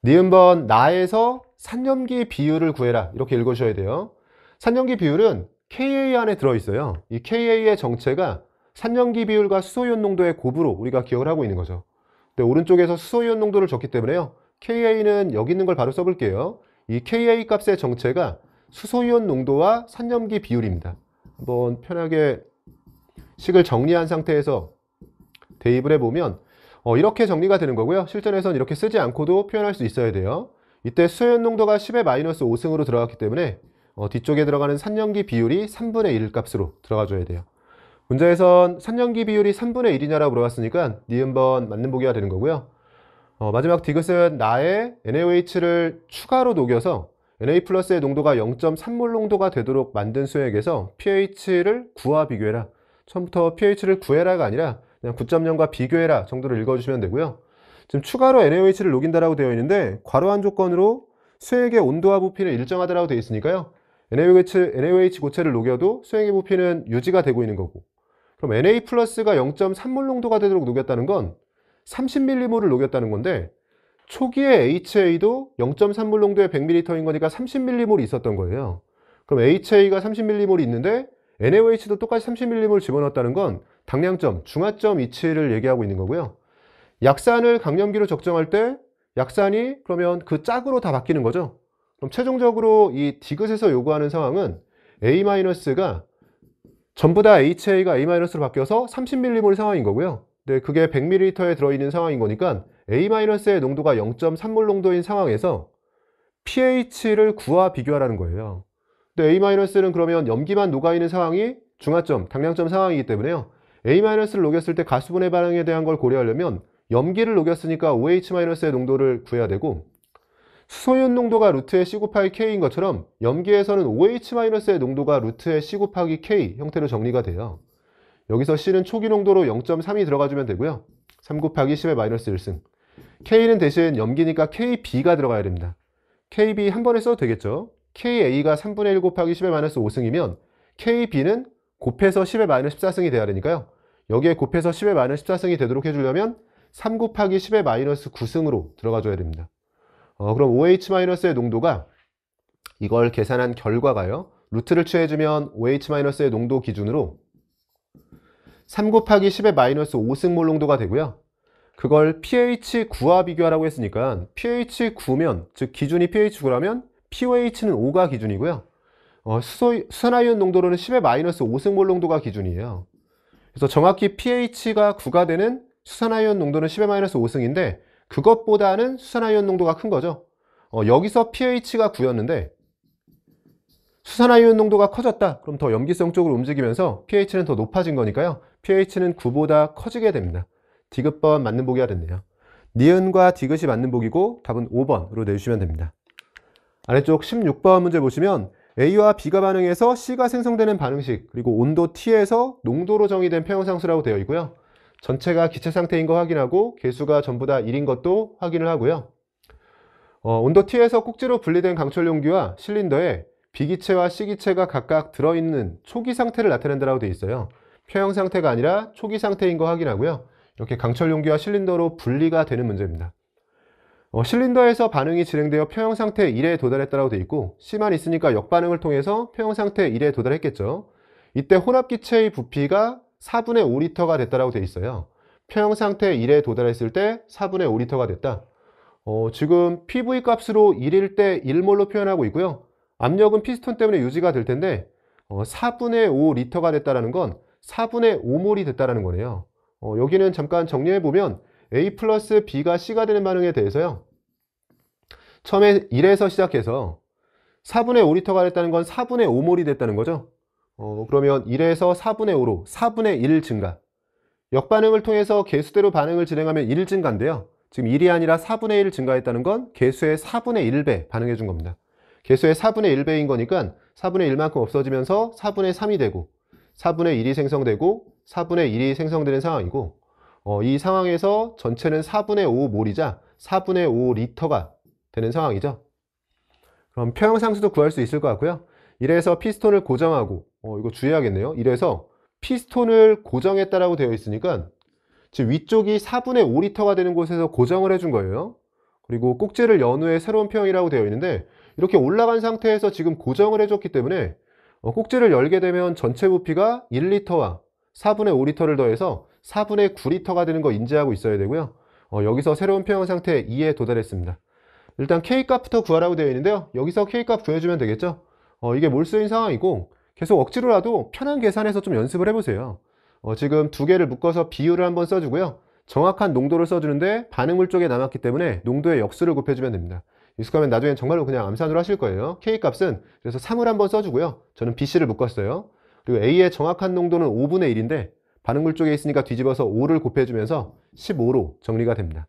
니은번 나에서 산염기 비율을 구해라, 이렇게 읽어주셔야 돼요. 산염기 비율은 KA 안에 들어있어요. 이 KA의 정체가 산염기 비율과 수소이온 농도의 곱으로 우리가 기억을 하고 있는 거죠. 근데 오른쪽에서 수소이온 농도를 줬기 때문에요. KA는 여기 있는 걸 바로 써볼게요. 이 KA 값의 정체가 수소이온 농도와 산염기 비율입니다. 한번 편하게 식을 정리한 상태에서 대입을 해보면 이렇게 정리가 되는 거고요. 실전에서는 이렇게 쓰지 않고도 표현할 수 있어야 돼요. 이때 수소이온 농도가 10의 마이너스 5승으로 들어갔기 때문에 뒤쪽에 들어가는 산염기 비율이 3분의 1 값으로 들어가줘야 돼요. 문제에선 산염기 비율이 3분의 1이냐라고 물어봤으니까 니은번 맞는 보기가 되는 거고요. 마지막 디귿은 나의 NaOH를 추가로 녹여서 Na 플러스의 농도가 0.3몰 농도가 되도록 만든 수액에서 pH를 구와 비교해라. 처음부터 pH를 구해라가 아니라 그냥 9.0과 비교해라 정도로 읽어주시면 되고요. 지금 추가로 NaOH를 녹인다라고 되어 있는데 괄호한 조건으로 수액의 온도와 부피는 일정하다라고 되어 있으니까요. NaOH 고체를 녹여도 수액의 부피는 유지가 되고 있는 거고, 그럼 Na 플러스가 0.3몰 농도가 되도록 녹였다는 건 30mm몰을 녹였다는 건데 초기에 HA도 0.3몰 농도의 100ml인 거니까 30mm몰이 있었던 거예요. 그럼 HA가 30mm몰이 있는데 NaOH도 똑같이 30mm몰 집어넣었다는 건 당량점, 중화점 이치를 얘기하고 있는 거고요. 약산을 강염기로 적정할 때 약산이 그러면 그 짝으로 다 바뀌는 거죠. 그럼 최종적으로 이 디귿에서 요구하는 상황은 A-가 전부 다 HA가 A-로 바뀌어서 30mm몰 상황인 거고요. 네, 그게 100ml에 들어있는 상황인 거니까 A-의 농도가 0.3몰 농도인 상황에서 pH를 구와 비교하라는 거예요. 근데 A-는 그러면 염기만 녹아있는 상황이 중하점, 당량점 상황이기 때문에요. A-를 녹였을 때 가수분해 반응에 대한 걸 고려하려면 염기를 녹였으니까 OH-의 농도를 구해야 되고, 수소이온 농도가 루트의 C 곱하기 K인 것처럼 염기에서는 OH-의 농도가 루트의 C 곱하기 K 형태로 정리가 돼요. 여기서 C는 초기 농도로 0.3이 들어가주면 되고요. 3 곱하기 10의 마이너스 1승. K는 대신 염기니까 KB가 들어가야 됩니다. KB 한 번에 써도 되겠죠. KA가 3분의 1 곱하기 10의 마이너스 5승이면 KB는 곱해서 10의 마이너스 14승이 돼야 되니까요. 여기에 곱해서 10의 마이너스 14승이 되도록 해주려면 3 곱하기 10의 마이너스 9승으로 들어가줘야 됩니다. 그럼 OH-의 농도가 이걸 계산한 결과가요. 루트를 취해주면 OH-의 농도 기준으로 3 곱하기 10의 마이너스 5승몰 농도가 되고요. 그걸 pH9와 비교하라고 했으니까 pH9면, 즉 기준이 pH9라면 pOH는 5가 기준이고요. 수산화이온 농도로는 10의 마이너스 5승몰 농도가 기준이에요. 그래서 정확히 pH가 9가 되는 수산화이온 농도는 10의 마이너스 5승인데 그것보다는 수산화이온 농도가 큰 거죠. 여기서 pH가 9였는데 수산화이온 농도가 커졌다. 그럼 더 염기성 쪽으로 움직이면서 pH는 더 높아진 거니까요. pH는 9보다 커지게 됩니다. 디귿번 맞는 보기가 됐네요. 니은과 디귿이 맞는 보기고 답은 5번으로 내주시면 됩니다. 아래쪽 16번 문제 보시면 A와 B가 반응해서 C가 생성되는 반응식, 그리고 온도 T에서 농도로 정의된 평형상수라고 되어 있고요. 전체가 기체 상태인 거 확인하고 개수가 전부 다 1인 것도 확인을 하고요. 온도 T에서 꼭지로 분리된 강철 용기와 실린더에 B기체와 C기체가 각각 들어있는 초기 상태를 나타낸다고 되어 있어요. 평형 상태가 아니라 초기 상태인 거 확인하고요. 이렇게 강철 용기와 실린더로 분리가 되는 문제입니다. 실린더에서 반응이 진행되어 평형 상태 1에 도달했다고 되어 있고 C만 있으니까 역반응을 통해서 평형 상태 1에 도달했겠죠. 이때 혼합기체의 부피가 4분의 5리터가 됐다고 되어 있어요. 평형 상태 1에 도달했을 때 4분의 5리터가 됐다. 지금 PV 값으로 1일 때 1몰로 표현하고 있고요. 압력은 피스톤 때문에 유지가 될 텐데 4분의 5리터가 됐다는 건 4분의 5몰이 됐다는 거네요. 여기는 잠깐 정리해보면 A 플러스 B가 C가 되는 반응에 대해서요. 처음에 1에서 시작해서 4분의 5리터가 됐다는 건 4분의 5몰이 됐다는 거죠. 그러면 1에서 4분의 5로 4분의 1 증가. 역반응을 통해서 개수대로 반응을 진행하면 1 증가인데요. 지금 1이 아니라 4분의 1 증가했다는 건 개수의 4분의 1배 반응해 준 겁니다. 개수의 4분의 1배인 거니까 4분의 1만큼 없어지면서 4분의 3이 되고 4분의 1이 생성되고 4분의 1이 생성되는 상황이고 이 상황에서 전체는 4분의 5몰이자 4분의 5리터가 되는 상황이죠. 그럼 평형상수도 구할 수 있을 것 같고요. 이래서 피스톤을 고정하고 이거 주의하겠네요. 이래서 피스톤을 고정했다라고 되어 있으니까 지금 위쪽이 4분의 5리터가 되는 곳에서 고정을 해준 거예요. 그리고 꼭지를 연 후에 새로운 평형이라고 되어 있는데 이렇게 올라간 상태에서 지금 고정을 해줬기 때문에 꼭지를 열게 되면 전체 부피가 1리터와 4분의 5리터를 더해서 4분의 9리터가 되는 거 인지하고 있어야 되고요. 여기서 새로운 평형 상태 2에 도달했습니다. 일단 K값부터 구하라고 되어 있는데요. 여기서 K값 구해주면 되겠죠. 이게 몰수인 상황이고 계속 억지로라도 편한 계산해서 좀 연습을 해보세요. 지금 두 개를 묶어서 비율을 한번 써주고요. 정확한 농도를 써주는데 반응물 쪽에 남았기 때문에 농도의 역수를 곱해주면 됩니다. 익숙하면 나중엔 정말로 그냥 암산으로 하실 거예요. K값은 그래서 3을 한번 써주고요. 저는 BC를 묶었어요. 그리고 A의 정확한 농도는 5분의 1인데 반응물 쪽에 있으니까 뒤집어서 5를 곱해주면서 15로 정리가 됩니다.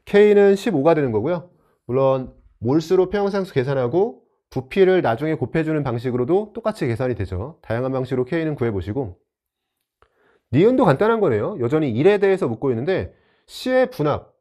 K는 15가 되는 거고요. 물론 몰수로 평형상수 계산하고 부피를 나중에 곱해주는 방식으로도 똑같이 계산이 되죠. 다양한 방식으로 K는 구해보시고 니은도 간단한 거네요. 여전히 1에 대해서 묻고 있는데 C의 분압,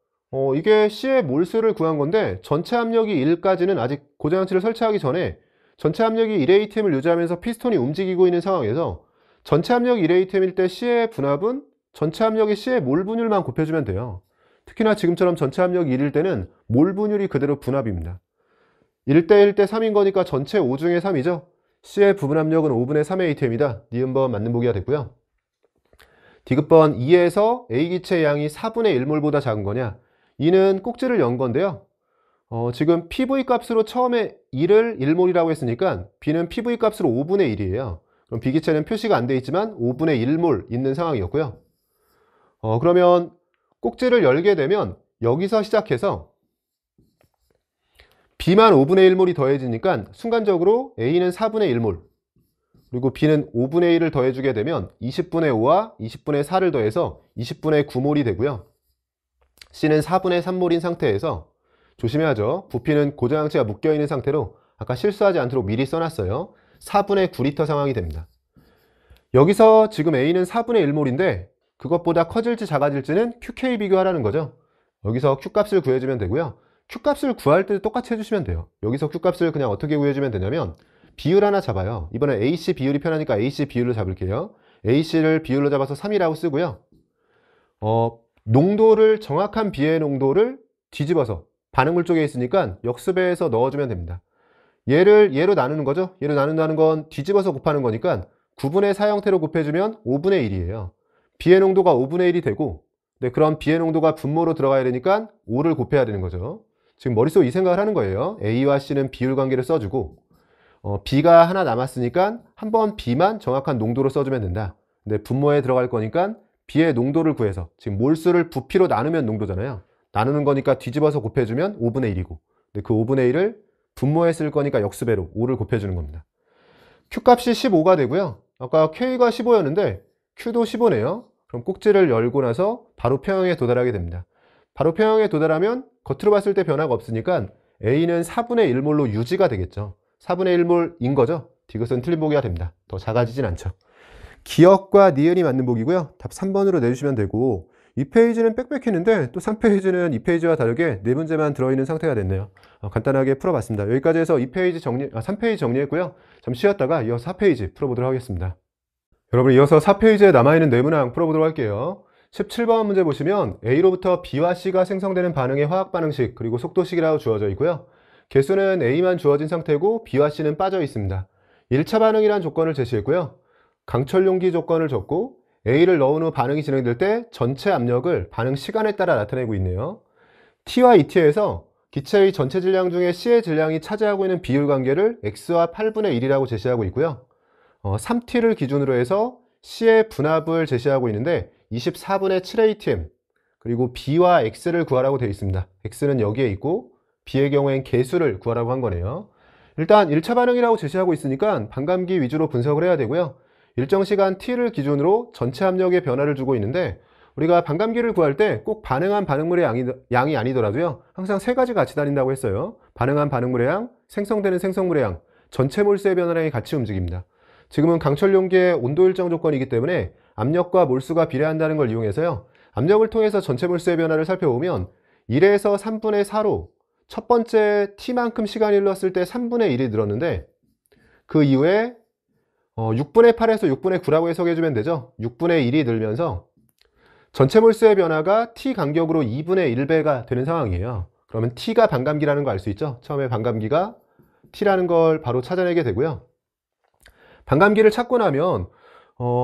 이게 C의 몰수를 구한 건데 전체 압력이 1까지는 아직 고정장치를 설치하기 전에 전체 압력이 1atm을 유지하면서 피스톤이 움직이고 있는 상황에서 전체 압력이 1atm일 때 C의 분압은 전체 압력이 C의 몰 분율만 곱해주면 돼요. 특히나 지금처럼 전체 압력이 1일 때는 몰 분율이 그대로 분압입니다. 1대 1대 3인 거니까 전체 5 중에 3이죠. C의 부분 압력은 5분의 3의 atm이다. 니은번 맞는 보기가 됐고요. 디귿번 2에서 A 기체의 양이 4분의 1몰보다 작은 거냐? 이는 꼭지를 연 건데요. 지금 PV 값으로 처음에 1을 1몰이라고 했으니까 B는 PV 값으로 5분의 1이에요. 그럼 B 기체는 표시가 안 돼 있지만 5분의 1몰 있는 상황이었고요. 그러면 꼭지를 열게 되면 여기서 시작해서 B만 5분의 1몰이 더해지니까 순간적으로 A는 4분의 1몰, 그리고 B는 5분의 1을 더해주게 되면 20분의 5와 20분의 4를 더해서 20분의 9몰이 되고요. C는 4분의 3몰인 상태에서, 조심해야죠. 부피는 고정항체가 묶여있는 상태로 아까 실수하지 않도록 미리 써놨어요. 4분의 9리터 상황이 됩니다. 여기서 지금 A는 4분의 1몰인데 그것보다 커질지 작아질지는 QK 비교하라는 거죠. 여기서 Q값을 구해주면 되고요. Q값을 구할 때도 똑같이 해주시면 돼요. 여기서 Q값을 그냥 어떻게 구해주면 되냐면 비율 하나 잡아요. 이번엔 AC 비율이 편하니까 AC 비율로 잡을게요. AC를 비율로 잡아서 3이라고 쓰고요. 농도를, 정확한 B의 농도를 뒤집어서 반응물 쪽에 있으니까 역수배해서 넣어주면 됩니다. 얘로 나누는 거죠. 얘로 나눈다는 건 뒤집어서 곱하는 거니까 9분의 4 형태로 곱해주면 5분의 1이에요. B의 농도가 5분의 1이 되고, 네, 그럼 B의 농도가 분모로 들어가야 되니까 5를 곱해야 되는 거죠. 지금 머릿속에 이 생각을 하는 거예요. A와 C는 비율 관계를 써주고, B가 하나 남았으니까 한번 B만 정확한 농도로 써주면 된다. 근데 분모에 들어갈 거니까 B의 농도를 구해서, 지금 몰수를 부피로 나누면 농도잖아요. 나누는 거니까 뒤집어서 곱해주면 5분의 1이고, 근데 그 5분의 1을 분모에 쓸 거니까 역수배로 5를 곱해주는 겁니다. Q값이 15가 되고요. 아까 K가 15였는데 Q도 15네요. 그럼 꼭지를 열고 나서 바로 평형에 도달하게 됩니다. 바로 평형에 도달하면 겉으로 봤을 때 변화가 없으니까 A는 4분의 1몰로 유지가 되겠죠. 4분의 1몰인 거죠. 디귿은 틀린 보기가 됩니다. 더 작아지진 않죠. 기억과 니은이 맞는 보기고요. 답 3번으로 내주시면 되고, 2페이지는 빽빽했는데 또 3페이지는 2페이지와 다르게 4문제만 들어있는 상태가 됐네요. 간단하게 풀어봤습니다. 여기까지 해서 3페이지 정리했고요. 잠시 쉬었다가 이어서 4페이지 풀어보도록 하겠습니다. 여러분, 이어서 4페이지에 남아있는 네모낭 풀어보도록 할게요. 17번 문제 보시면 A로부터 B와 C가 생성되는 반응의 화학 반응식 그리고 속도식이라고 주어져 있고요. 개수는 A만 주어진 상태고 B와 C는 빠져 있습니다. 1차 반응이란 조건을 제시했고요. 강철 용기 조건을 줬고, A를 넣은 후 반응이 진행될 때 전체 압력을 반응 시간에 따라 나타내고 있네요. T와 ET에서 기체의 전체 질량 중에 C의 질량이 차지하고 있는 비율 관계를 X와 8분의 1이라고 제시하고 있고요. 3T를 기준으로 해서 C의 분압을 제시하고 있는데 24분의 7atm, 그리고 B와 X를 구하라고 되어 있습니다. X는 여기에 있고 B의 경우엔 개수를 구하라고 한 거네요. 일단 1차 반응이라고 제시하고 있으니까 반감기 위주로 분석을 해야 되고요. 일정 시간 t를 기준으로 전체 압력의 변화를 주고 있는데, 우리가 반감기를 구할 때 꼭 반응한 반응물의 양이 아니더라도요, 항상 세 가지 같이 다닌다고 했어요. 반응한 반응물의 양, 생성되는 생성물의 양, 전체 몰수의 변화량이 같이 움직입니다. 지금은 강철 용기의 온도 일정 조건이기 때문에 압력과 몰수가 비례한다는 걸 이용해서요, 압력을 통해서 전체 몰수의 변화를 살펴보면 1에서 3분의 4로 첫 번째 t만큼 시간이 흘렀을 때 3분의 1이 늘었는데, 그 이후에 6분의 8에서 6분의 9라고 해석해주면 되죠. 6분의 1이 늘면서 전체 몰수의 변화가 t 간격으로 2분의 1배가 되는 상황이에요. 그러면 t가 반감기라는 거 알 수 있죠. 처음에 반감기가 t라는 걸 바로 찾아내게 되고요. 반감기를 찾고 나면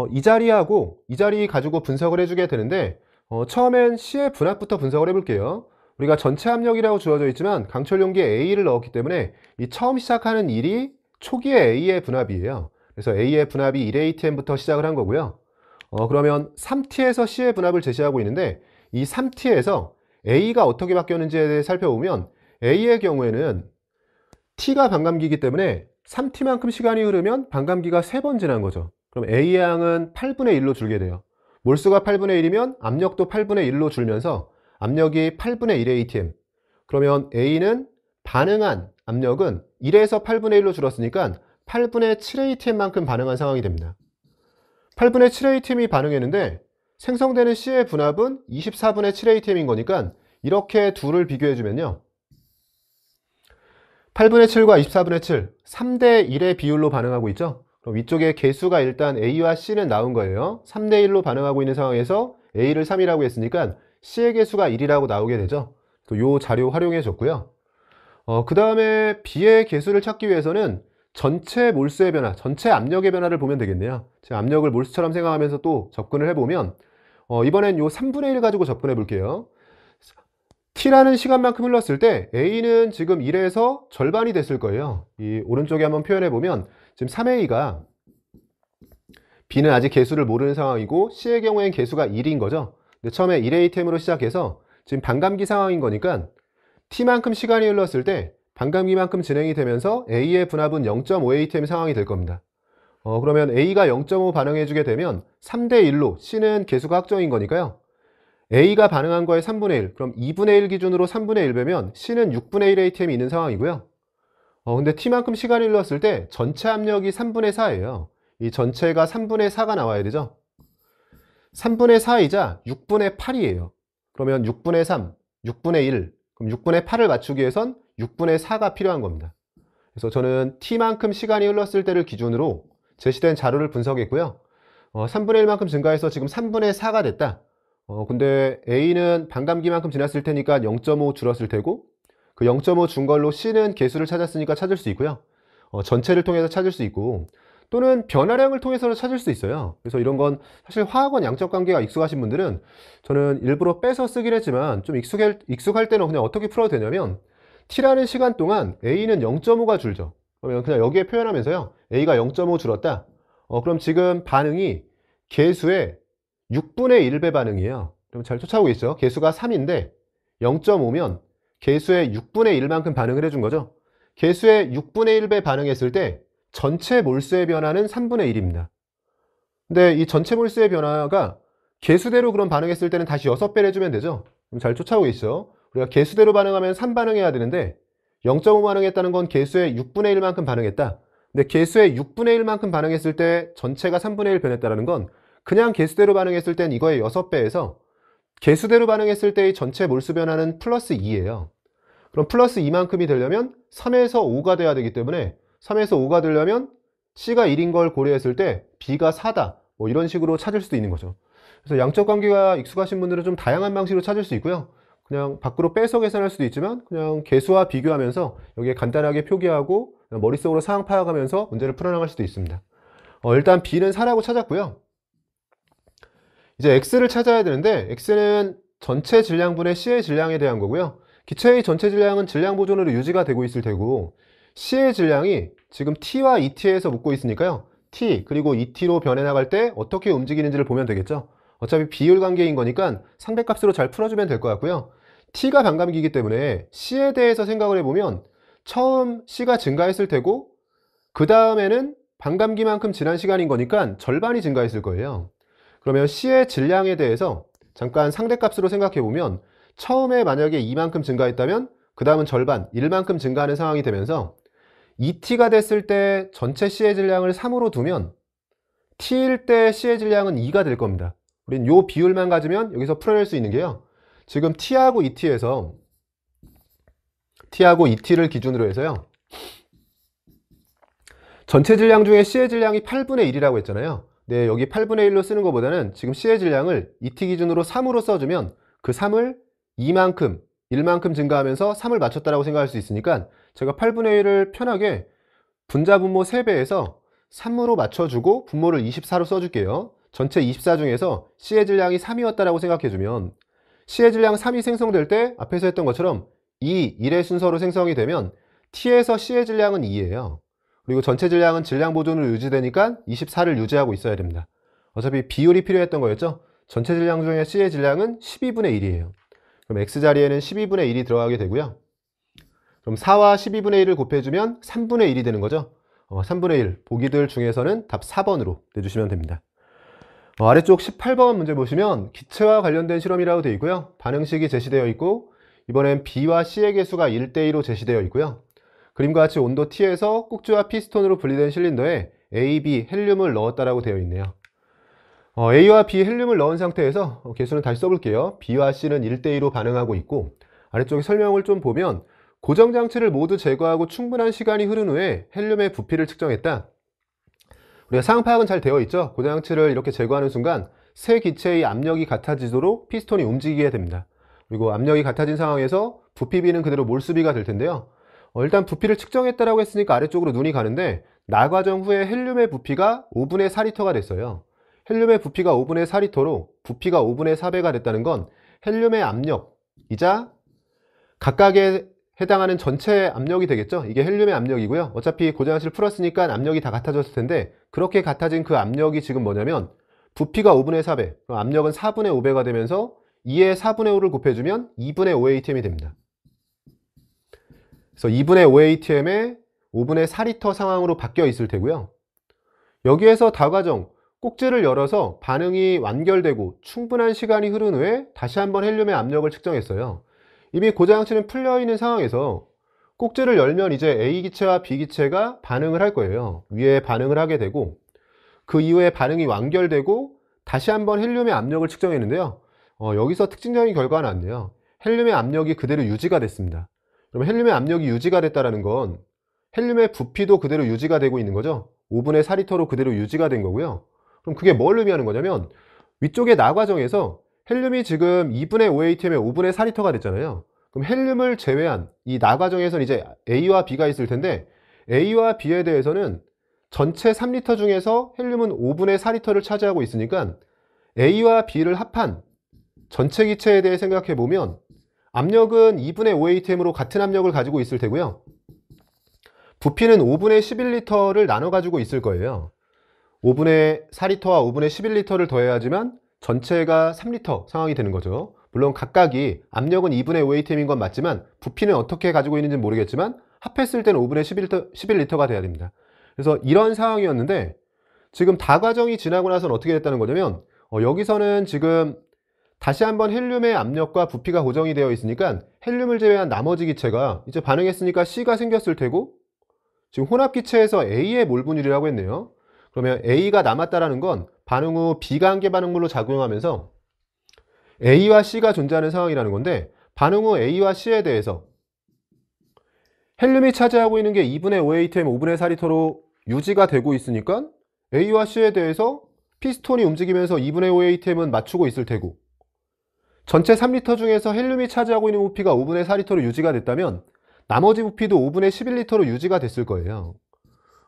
이 자리 가지고 분석을 해주게 되는데, 처음엔 C의 분압부터 분석을 해볼게요. 우리가 전체 압력이라고 주어져 있지만 강철 용기에 A를 넣었기 때문에 이 처음 시작하는 1이 초기의 A의 분압이에요. 그래서 A의 분압이 1atm부터 시작을 한 거고요. 그러면 3T에서 C의 분압을 제시하고 있는데, 이 3T에서 A가 어떻게 바뀌었는지에 대해 살펴보면 A의 경우에는 T가 반감기이기 때문에 3T만큼 시간이 흐르면 반감기가 3번 지난 거죠. 그럼 A의 양은 8분의 1로 줄게 돼요. 몰수가 8분의 1이면 압력도 8분의 1로 줄면서 압력이 8분의 1atm. 그러면 A는 반응한 압력은 1에서 8분의 1로 줄었으니까 8분의 7atm만큼 반응한 상황이 됩니다. 8분의 7atm이 반응했는데 생성되는 C의 분압은 24분의 7atm인 거니까 이렇게 둘을 비교해주면요, 8분의 7과 24분의 7, 3대 1의 비율로 반응하고 있죠. 그럼 위쪽에 개수가 일단 A와 C는 나온 거예요. 3대 1로 반응하고 있는 상황에서 A를 3이라고 했으니까 C의 개수가 1이라고 나오게 되죠. 또 요 자료 활용해 줬고요. 그 다음에 B의 개수를 찾기 위해서는 전체 몰수의 변화, 전체 압력의 변화를 보면 되겠네요. 제가 압력을 몰수처럼 생각하면서 또 접근을 해보면 이번엔 요 3분의 1 가지고 접근해 볼게요. t라는 시간만큼 흘렀을 때 a는 지금 1에서 절반이 됐을 거예요. 이 오른쪽에 한번 표현해 보면 지금 3a가 b는 아직 개수를 모르는 상황이고 c의 경우엔 개수가 1인 거죠. 근데 처음에 1a템으로 시작해서 지금 반감기 상황인 거니까 t만큼 시간이 흘렀을 때 반감기만큼 진행이 되면서 a의 분압은 0.5a템 상황이 될 겁니다. 그러면 a가 0.5 반응해주게 되면 3대 1로 c는 개수가 확정인 거니까요. a가 반응한 거의 3분의 1, 그럼 2분의 1 기준으로 3분의 1 배면 c는 6분의 1 atm이 있는 상황이고요. 근데 t만큼 시간이 흘렀을 때 전체 압력이 3분의 4예요. 이 전체가 3분의 4가 나와야 되죠. 3분의 4이자 6분의 8이에요. 그러면 6분의 3, 6분의 1, 그럼 6분의 8을 맞추기 위해선 6분의 4가 필요한 겁니다. 그래서 저는 t만큼 시간이 흘렀을 때를 기준으로 제시된 자료를 분석했고요. 3분의 1만큼 증가해서 지금 3분의 4가 됐다. 근데 A는 반감기만큼 지났을 테니까 0.5 줄었을 테고 그 0.5 준 걸로 C는 개수를 찾았으니까 찾을 수 있고요. 전체를 통해서 찾을 수 있고 또는 변화량을 통해서 찾을 수 있어요. 그래서 이런 건 사실 화학원 양적 관계가 익숙하신 분들은 저는 일부러 빼서 쓰긴 했지만 좀 익숙할 때는 그냥 어떻게 풀어도 되냐면 T라는 시간 동안 A는 0.5가 줄죠. 그러면 그냥 여기에 표현하면서요. A가 0.5 줄었다. 그럼 지금 반응이 개수의 6분의 1배 반응이에요. 그럼 잘 쫓아오겠죠? 개수가 3인데 0.5면 개수의 6분의 1만큼 반응을 해준 거죠. 개수의 6분의 1배 반응했을 때 전체 몰수의 변화는 3분의 1입니다. 근데 이 전체 몰수의 변화가 개수대로 그럼 반응했을 때는 다시 6배를 해주면 되죠. 그럼 잘 쫓아오겠죠? 우리가 개수대로 반응하면 3 반응해야 되는데 0.5 반응했다는 건 개수의 6분의 1만큼 반응했다. 근데 개수의 6분의 1만큼 반응했을 때 전체가 3분의 1 변했다는 건 그냥 개수대로 반응했을 땐 이거의 6배에서 개수대로 반응했을 때의 전체 몰수 변화는 플러스 2예요. 그럼 플러스 2만큼이 되려면 3에서 5가 돼야 되기 때문에 3에서 5가 되려면 C가 1인 걸 고려했을 때 B가 4다. 뭐 이런 식으로 찾을 수도 있는 거죠. 그래서 양적 관계가 익숙하신 분들은 좀 다양한 방식으로 찾을 수 있고요. 그냥 밖으로 빼서 계산할 수도 있지만 그냥 개수와 비교하면서 여기에 간단하게 표기하고 머릿속으로 상황 파악하면서 문제를 풀어나갈 수도 있습니다. 일단 B는 4라고 찾았고요. 이제 X를 찾아야 되는데 X는 전체 질량분의 C의 질량에 대한 거고요. 기체의 전체 질량은 질량 보존으로 유지가 되고 있을 테고 C의 질량이 지금 T와 ET에서 묶고 있으니까요. T 그리고 ET로 변해 나갈 때 어떻게 움직이는지를 보면 되겠죠. 어차피 비율 관계인 거니까 상대값으로 잘 풀어주면 될 것 같고요. T가 반감기이기 때문에 C에 대해서 생각을 해보면 처음 C가 증가했을 테고 그 다음에는 반감기만큼 지난 시간인 거니까 절반이 증가했을 거예요. 그러면 C의 질량에 대해서 잠깐 상대값으로 생각해보면 처음에 만약에 2만큼 증가했다면 그 다음은 절반, 1만큼 증가하는 상황이 되면서 ET가 됐을 때 전체 C의 질량을 3으로 두면 T일 때 C의 질량은 2가 될 겁니다. 우린 요 비율만 가지면 여기서 풀어낼 수 있는 게요. 지금 T하고 ET에서 T하고 ET를 기준으로 해서요. 전체 질량 중에 C의 질량이 8분의 1이라고 했잖아요. 네, 여기 8분의 1로 쓰는 것보다는 지금 C의 질량을 ET 기준으로 3으로 써주면 그 3을 2만큼, 1만큼 증가하면서 3을 맞췄다라고 생각할 수 있으니까 제가 8분의 1을 편하게 분자 분모 3배에서 3으로 맞춰주고 분모를 24로 써줄게요. 전체 24 중에서 C의 질량이 3이었다라고 생각해주면 C의 질량 3이 생성될 때 앞에서 했던 것처럼 2, 1의 순서로 생성이 되면 T에서 C의 질량은 2예요. 그리고 전체 질량은 질량 보존으로 유지되니까 24를 유지하고 있어야 됩니다. 어차피 비율이 필요했던 거였죠. 전체 질량 중에 C의 질량은 12분의 1이에요. 그럼 X자리에는 12분의 1이 들어가게 되고요. 그럼 4와 12분의 1을 곱해주면 3분의 1이 되는 거죠. 3분의 1, 보기들 중에서는 답 4번으로 내주시면 됩니다. 아래쪽 18번 문제 보시면 기체와 관련된 실험이라고 되어 있고요. 반응식이 제시되어 있고 이번엔 B와 C의 개수가 1대2로 제시되어 있고요. 그림과 같이 온도 T에서 꼭지와 피스톤으로 분리된 실린더에 A, B, 헬륨을 넣었다라고 되어 있네요. A와 B 헬륨을 넣은 상태에서 개수는 다시 써볼게요. B와 C는 1대2로 반응하고 있고 아래쪽에 설명을 좀 보면 고정장치를 모두 제거하고 충분한 시간이 흐른 후에 헬륨의 부피를 측정했다. 우리가 상황 파악은 잘 되어 있죠. 고정장치를 이렇게 제거하는 순간 세 기체의 압력이 같아지도록 피스톤이 움직이게 됩니다. 그리고 압력이 같아진 상황에서 부피비는 그대로 몰수비가 될 텐데요. 일단 부피를 측정했다라고 했으니까 아래쪽으로 눈이 가는데 나과정 후에 헬륨의 부피가 5분의 4리터가 됐어요. 헬륨의 부피가 5분의 4리터로 부피가 5분의 4배가 됐다는 건 헬륨의 압력이자 각각에 해당하는 전체 압력이 되겠죠. 이게 헬륨의 압력이고요. 어차피 고장식을 풀었으니까 압력이 다 같아졌을 텐데, 그렇게 같아진 그 압력이 지금 뭐냐면 부피가 5분의 4배, 그럼 압력은 4분의 5배가 되면서 2에 4분의 5를 곱해주면 2분의 5atm이 됩니다. 그래서 2분의 5atm에 5분의 4리터 상황으로 바뀌어 있을 테고요. 여기에서 다과정 꼭지를 열어서 반응이 완결되고 충분한 시간이 흐른 후에 다시 한번 헬륨의 압력을 측정했어요. 이미 고장치는 풀려 있는 상황에서 꼭지를 열면 이제 A 기체와 B 기체가 반응을 할 거예요. 위에 반응을 하게 되고, 그 이후에 반응이 완결되고 다시 한번 헬륨의 압력을 측정했는데요. 여기서 특징적인 결과가 나왔네요. 헬륨의 압력이 그대로 유지가 됐습니다. 그럼 헬륨의 압력이 유지가 됐다는 건 헬륨의 부피도 그대로 유지가 되고 있는 거죠. 5분의 4리터로 그대로 유지가 된 거고요. 그럼 그게 뭘 의미하는 거냐면, 위쪽의 나과정에서 헬륨이 지금 2분의 5atm에 5분의 4리터가 됐잖아요. 그럼 헬륨을 제외한 이 나과정에서는 이제 A와 B가 있을 텐데, A와 B에 대해서는 전체 3리터 중에서 헬륨은 5분의 4리터를 차지하고 있으니까 A와 B를 합한 전체 기체에 대해 생각해 보면 압력은 2분의 5atm으로 같은 압력을 가지고 있을 테고요. 부피는 5분의 11리터를 나눠 가지고 있을 거예요. 5분의 4리터와 5분의 11리터를 더해야지만 전체가 3리터 상황이 되는 거죠. 물론 각각이 압력은 2분의 5atm인 건 맞지만 부피는 어떻게 가지고 있는지는 모르겠지만 합했을 때는 5분의 11리터가 돼야 됩니다. 그래서 이런 상황이었는데, 지금 다과정이 지나고 나서는 어떻게 됐다는 거냐면, 여기서는 지금 다시 한번 헬륨의 압력과 부피가 고정이 되어 있으니까 헬륨을 제외한 나머지 기체가 이제 반응했으니까 C가 생겼을 테고, 지금 혼합기체에서 A의 몰 분율이라고 했네요. 그러면 A가 남았다라는 건 반응 후 비관계 반응물로 작용하면서 A와 C가 존재하는 상황이라는 건데, 반응 후 A와 C에 대해서 헬륨이 차지하고 있는 게 2분의 5atm, 5분의 4리터로 유지가 되고 있으니까 A와 C에 대해서 피스톤이 움직이면서 2분의 5atm은 맞추고 있을 테고, 전체 3리터 중에서 헬륨이 차지하고 있는 부피가 5분의 4리터로 유지가 됐다면 나머지 부피도 5분의 11리터로 유지가 됐을 거예요.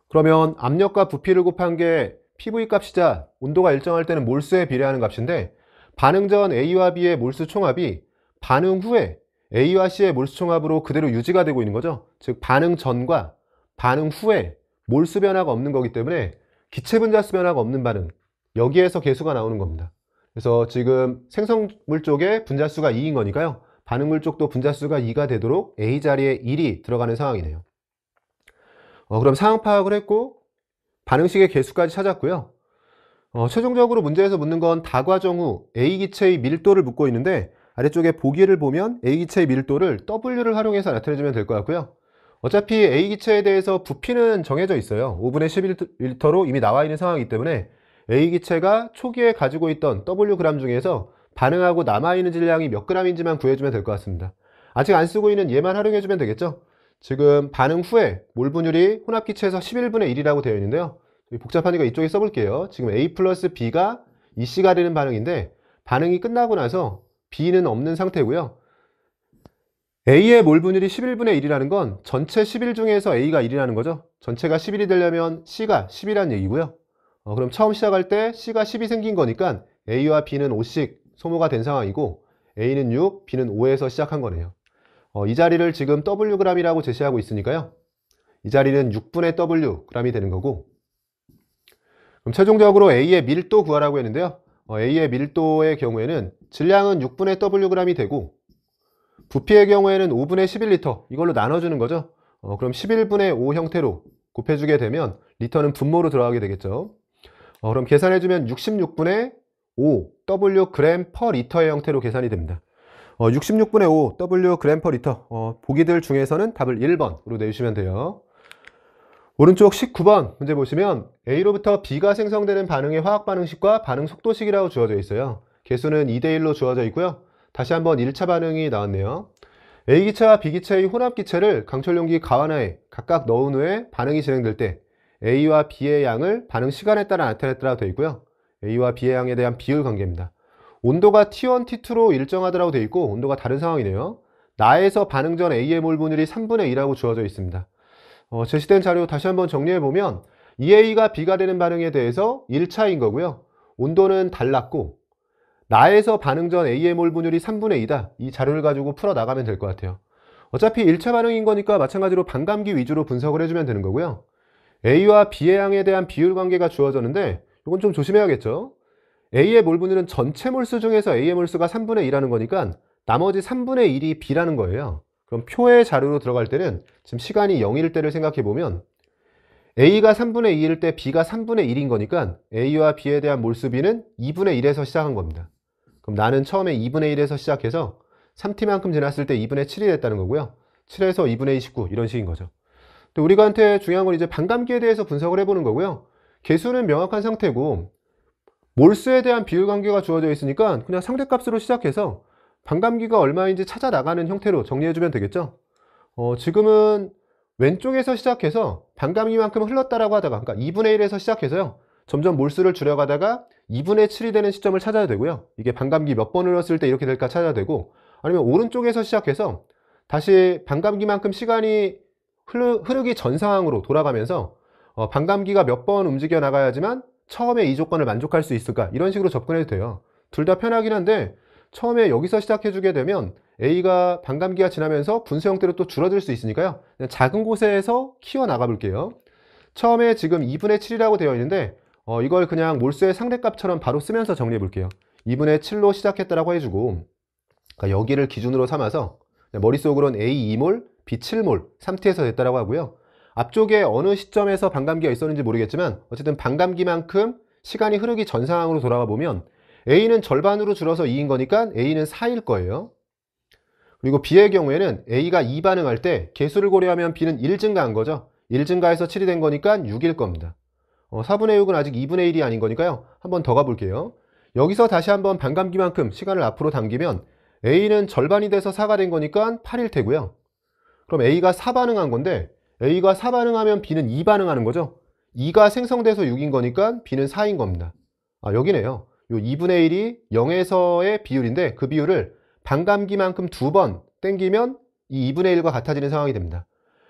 그러면 압력과 부피를 곱한 게 PV 값이자 온도가 일정할 때는 몰수에 비례하는 값인데, 반응 전 A와 B의 몰수 총합이 반응 후에 A와 C의 몰수 총합으로 그대로 유지가 되고 있는 거죠. 즉 반응 전과 반응 후에 몰수 변화가 없는 거기 때문에 기체 분자수 변화가 없는 반응, 여기에서 계수가 나오는 겁니다. 그래서 지금 생성물 쪽에 분자수가 2인 거니까요, 반응물 쪽도 분자수가 2가 되도록 A 자리에 1이 들어가는 상황이네요. 그럼 상황 파악을 했고 반응식의 계수까지 찾았고요. 최종적으로 문제에서 묻는 건 다과정 후 A 기체의 밀도를 묻고 있는데, 아래쪽에 보기를 보면 A 기체의 밀도를 W를 활용해서 나타내주면 될 것 같고요. 어차피 A 기체에 대해서 부피는 정해져 있어요. 5분의 11리터로 이미 나와 있는 상황이기 때문에 A 기체가 초기에 가지고 있던 Wg 중에서 반응하고 남아있는 질량이 몇 g인지만 구해주면 될 것 같습니다. 아직 안 쓰고 있는 얘만 활용해주면 되겠죠. 지금 반응 후에 몰 분율이 혼합기체에서 11분의 1이라고 되어 있는데요. 복잡하니까 이쪽에 써볼게요. 지금 A 플러스 B가 EC가 되는 반응인데, 반응이 끝나고 나서 B는 없는 상태고요. A의 몰 분율이 11분의 1이라는 건 전체 11 중에서 A가 1이라는 거죠. 전체가 11이 되려면 C가 10이라는 얘기고요. 그럼 처음 시작할 때 C가 10이 생긴 거니까 A와 B는 5씩 소모가 된 상황이고, A는 6, B는 5에서 시작한 거네요. 이 자리를 지금 Wg이라고 제시하고 있으니까요. 이 자리는 6분의 Wg이 되는 거고, 그럼 최종적으로 A의 밀도 구하라고 했는데요. A의 밀도의 경우에는 질량은 6분의 Wg이 되고, 부피의 경우에는 5분의 11리터, 이걸로 나눠주는 거죠. 그럼 11분의 5 형태로 곱해주게 되면 리터는 분모로 들어가게 되겠죠. 그럼 계산해주면 66분의 5 Wg per 리터의 형태로 계산이 됩니다. 66분의 5 Wg per 리터, 보기들 중에서는 답을 1번으로 내주시면 돼요. 오른쪽 19번 문제 보시면 A로부터 B가 생성되는 반응의 화학 반응식과 반응 속도식이라고 주어져 있어요. 개수는 2대1로 주어져 있고요. 다시 한번 1차 반응이 나왔네요. A기체와 B기체의 혼합기체를 강철용기 가완하에 각각 넣은 후에 반응이 진행될 때 A와 B의 양을 반응 시간에 따라 나타냈다라고 되어 있고요. A와 B의 양에 대한 비율 관계입니다. 온도가 T1, T2로 일정하다라고 되어 있고 온도가 다른 상황이네요. 나에서 반응 전 A의 몰 분율이 3분의 2라고 주어져 있습니다. 제시된 자료 다시 한번 정리해보면 EA가 B가 되는 반응에 대해서 1차인 거고요. 온도는 달랐고 나에서 반응 전 A의 몰 분율이 3분의 2다. 이 자료를 가지고 풀어나가면 될 것 같아요. 어차피 1차 반응인 거니까 마찬가지로 반감기 위주로 분석을 해주면 되는 거고요. A와 B의 양에 대한 비율 관계가 주어졌는데 이건 좀 조심해야겠죠. A의 몰 분율은 전체 몰수 중에서 A의 몰수가 3분의 2라는 거니까 나머지 3분의 1이 B라는 거예요. 그럼 표의 자료로 들어갈 때는 지금 시간이 0일 때를 생각해 보면 A가 3분의 2일 때 B가 3분의 1인 거니까 A와 B에 대한 몰수 B는 2분의 1에서 시작한 겁니다. 그럼 나는 처음에 2분의 1에서 시작해서 3t만큼 지났을 때 2분의 7이 됐다는 거고요. 7에서 2분의 29 이런 식인 거죠. 또 우리가한테 중요한 건 이제 반감기에 대해서 분석을 해보는 거고요. 개수는 명확한 상태고 몰수에 대한 비율 관계가 주어져 있으니까 그냥 상대값으로 시작해서 반감기가 얼마인지 찾아 나가는 형태로 정리해주면 되겠죠. 지금은 왼쪽에서 시작해서 반감기만큼 흘렀다라고 하다가 그러니까 2분의 1에서 시작해서요. 점점 몰수를 줄여가다가 2분의 7이 되는 시점을 찾아야 되고요. 이게 반감기 몇 번 흘렀을 때 이렇게 될까 찾아야 되고 아니면 오른쪽에서 시작해서 다시 반감기만큼 시간이 흐르기 전 상황으로 돌아가면서 반감기가 몇 번 움직여 나가야지만 처음에 이 조건을 만족할 수 있을까 이런 식으로 접근해도 돼요. 둘 다 편하긴 한데 처음에 여기서 시작해 주게 되면 A가 반감기가 지나면서 분수 형태로 또 줄어들 수 있으니까요. 그냥 작은 곳에서 키워 나가 볼게요. 처음에 지금 2분의 7이라고 되어 있는데 이걸 그냥 몰수의 상대값처럼 바로 쓰면서 정리해 볼게요. 2분의 7로 시작했다라고 해주고 그러니까 여기를 기준으로 삼아서 머릿속으로는 A 2몰, B 7몰, 3t에서 됐다라고 하고요. 앞쪽에 어느 시점에서 반감기가 있었는지 모르겠지만 어쨌든 반감기만큼 시간이 흐르기 전 상황으로 돌아가 보면 A는 절반으로 줄어서 2인 거니까 A는 4일 거예요. 그리고 B의 경우에는 A가 2 반응할 때 개수를 고려하면 B는 1 증가한 거죠. 1 증가해서 7이 된 거니까 6일 겁니다. 4분의 6은 아직 2분의 1이 아닌 거니까요. 한 번 더 가볼게요. 여기서 다시 한번 반감기만큼 시간을 앞으로 당기면 A는 절반이 돼서 4가 된 거니까 8일 테고요. 그럼 A가 4 반응한 건데 A가 4 반응하면 B는 2 반응하는 거죠. 2가 생성돼서 6인 거니까 B는 4인 겁니다. 여기네요. 요 2분의 1이 0에서의 비율인데 그 비율을 반감기만큼 2번 땡기면 이 2분의 1과 같아지는 상황이 됩니다.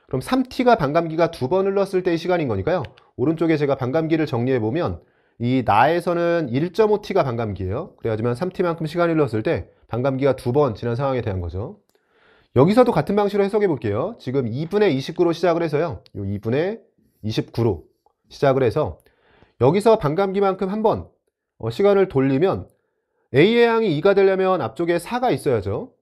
그럼 3t가 반감기가 2번 흘렀을 때의 시간인 거니까요. 오른쪽에 제가 반감기를 정리해보면 이 나에서는 1.5t가 반감기예요. 그래야지만 3t만큼 시간이 흘렀을 때 반감기가 2번 지난 상황에 대한 거죠. 여기서도 같은 방식으로 해석해 볼게요. 지금 2분의 29로 시작을 해서요. 요 2분의 29로 시작을 해서 여기서 반감기만큼 한번 시간을 돌리면 A의 양이 2가 되려면 앞쪽에 4가 있어야죠.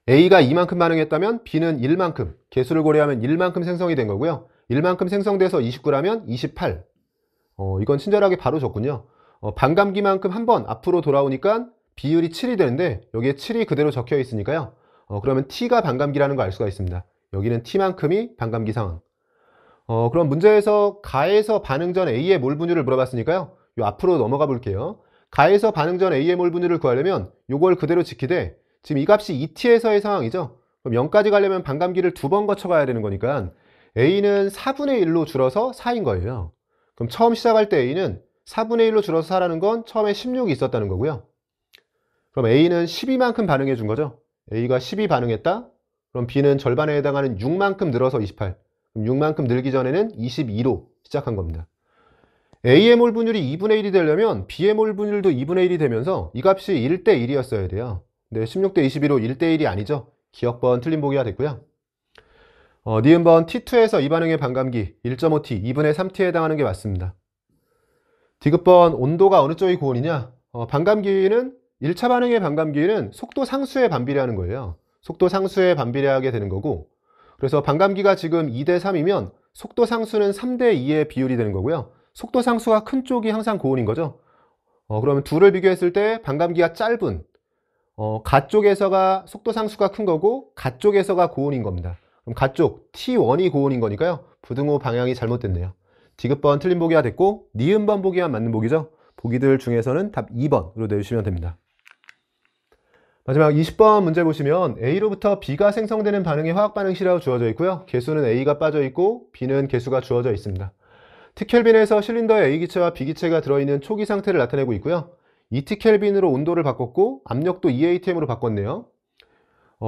A가 2만큼 반응했다면 B는 1만큼, 개수를 고려하면 1만큼 생성이 된 거고요. 1만큼 생성돼서 29라면 28. 이건 친절하게 바로 줬군요. 반감기만큼 한번 앞으로 돌아오니까 비율이 7이 되는데 여기에 7이 그대로 적혀 있으니까요. 그러면 T가 반감기라는 거 알 수가 있습니다. 여기는 T만큼이 반감기 상황. 그럼 문제에서 가에서 반응 전 A의 몰 분율을 물어봤으니까요. 요 앞으로 넘어가 볼게요. 가에서 반응 전 A의 몰 분율을 구하려면 요걸 그대로 지키되 지금 이 값이 2t에서의 상황이죠. 그럼 0까지 가려면 반감기를 2번 거쳐가야 되는 거니까 A는 4분의 1로 줄어서 4인 거예요. 그럼 처음 시작할 때 A는 4분의 1로 줄어서 4라는 건 처음에 16이 있었다는 거고요. 그럼 A는 12만큼 반응해 준 거죠. A가 12 반응했다. 그럼 B는 절반에 해당하는 6만큼 늘어서 28. 그럼 6만큼 늘기 전에는 22로 시작한 겁니다. A의 몰 분율이 2분의 1이 되려면 B의 몰 분율도 2분의 1이 되면서 이 값이 1대 1이었어야 돼요. 근데 16대 22로 1대 1이 아니죠. 기억번 틀린 보기가 됐고요. 니은번 T2에서 이 반응의 반감기 1.5T, 2분의 3T에 해당하는 게 맞습니다. 디귿번 온도가 어느 쪽이 고온이냐? 반감기는 1차 반응의 반감기는 속도 상수에 반비례하는 거예요. 속도 상수에 반비례하게 되는 거고 그래서 반감기가 지금 2대 3이면 속도 상수는 3대 2의 비율이 되는 거고요. 속도 상수가 큰 쪽이 항상 고온인 거죠. 그러면 둘을 비교했을 때 반감기가 짧은 가쪽에서가 속도 상수가 큰 거고 가쪽에서가 고온인 겁니다. 그럼 가쪽 T1이 고온인 거니까요. 부등호 방향이 잘못됐네요. 디귿번 틀린 보기가 됐고 니은번 보기만 맞는 보기죠. 보기들 중에서는 답 2번으로 내주시면 됩니다. 마지막 20번 문제 보시면 A로부터 B가 생성되는 반응의 화학반응식이라고 주어져 있고요. 개수는 A가 빠져 있고 B는 개수가 주어져 있습니다. T켈빈에서 실린더에 A기체와 B기체가 들어있는 초기 상태를 나타내고 있고요. 2T켈빈으로 온도를 바꿨고 압력도 EATM으로 바꿨네요.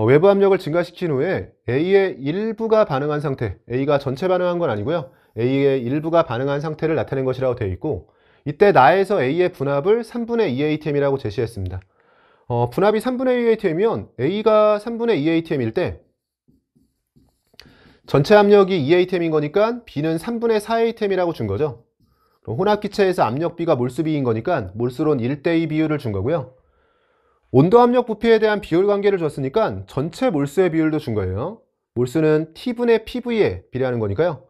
외부 압력을 증가시킨 후에 A의 일부가 반응한 상태, A가 전체 반응한 건 아니고요. A의 일부가 반응한 상태를 나타낸 것이라고 되어 있고 이때 나에서 A의 분합을 3분의 2ATM이라고 제시했습니다. 분합이 3분의 2ATM이면 A가 3분의 2ATM일 때 전체 압력이 2ATM인 거니까 B는 3분의 4ATM이라고 준 거죠. 그럼 혼합기체에서 압력 B가 몰수 B인 거니까 몰수론 1대2 비율을 준 거고요. 온도 압력 부피에 대한 비율 관계를 줬으니까 전체 몰수의 비율도 준 거예요. 몰수는 T분의 PV에 비례하는 거니까요.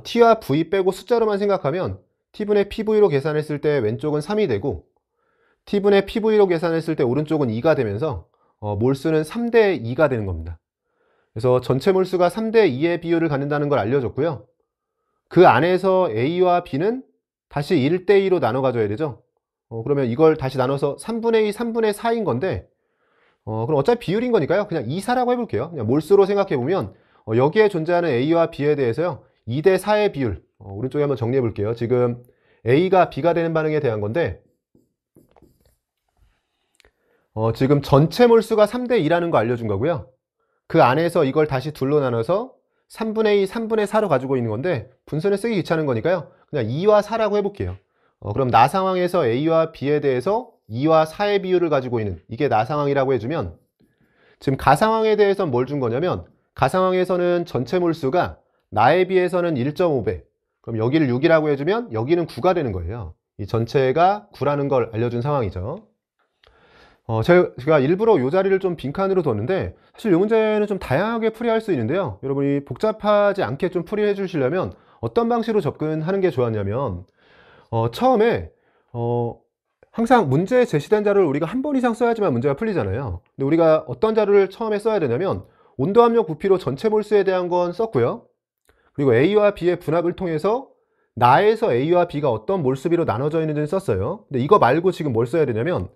T와 V 빼고 숫자로만 생각하면 T분의 PV로 계산했을 때 왼쪽은 3이 되고 T분의 PV로 계산했을 때 오른쪽은 2가 되면서 몰수는 3대 2가 되는 겁니다. 그래서 전체 몰수가 3대 2의 비율을 갖는다는 걸 알려줬고요. 그 안에서 A와 B는 다시 1대 2로 나눠 가져야 되죠. 그러면 이걸 다시 나눠서 3분의 2, 3분의 4인 건데 그럼 어차피 비율인 거니까요. 그냥 2, 4라고 해볼게요. 그냥 몰수로 생각해보면 여기에 존재하는 A와 B에 대해서요. 2대 4의 비율, 오른쪽에 한번 정리해 볼게요. 지금 A가 B가 되는 반응에 대한 건데 지금 전체 몰수가 3대 2라는 거 알려준 거고요. 그 안에서 이걸 다시 둘로 나눠서 3분의 2, 3분의 4로 가지고 있는 건데 분수는 쓰기 귀찮은 거니까요. 그냥 2와 4라고 해볼게요. 그럼 나 상황에서 A와 B에 대해서 2와 4의 비율을 가지고 있는 이게 나 상황이라고 해주면 지금 가 상황에 대해서는 뭘 준 거냐면 가 상황에서는 전체 몰수가 나에 비해서는 1.5배 그럼 여기를 6이라고 해주면 여기는 9가 되는 거예요. 이 전체가 9라는 걸 알려준 상황이죠. 제가 일부러 이 자리를 좀 빈칸으로 뒀는데 사실 이 문제는 좀 다양하게 풀이할 수 있는데요. 여러분이 복잡하지 않게 좀 풀이해 주시려면 어떤 방식으로 접근하는 게 좋았냐면 처음에 항상 문제 제시된 자료를 우리가 한 번 이상 써야지만 문제가 풀리잖아요. 근데 우리가 어떤 자료를 처음에 써야 되냐면 온도 압력 부피로 전체 몰수에 대한 건 썼고요. 그리고 A와 B의 분합을 통해서 나에서 A와 B가 어떤 몰수비로 나눠져 있는지를 썼어요. 근데 이거 말고 지금 뭘 써야 되냐면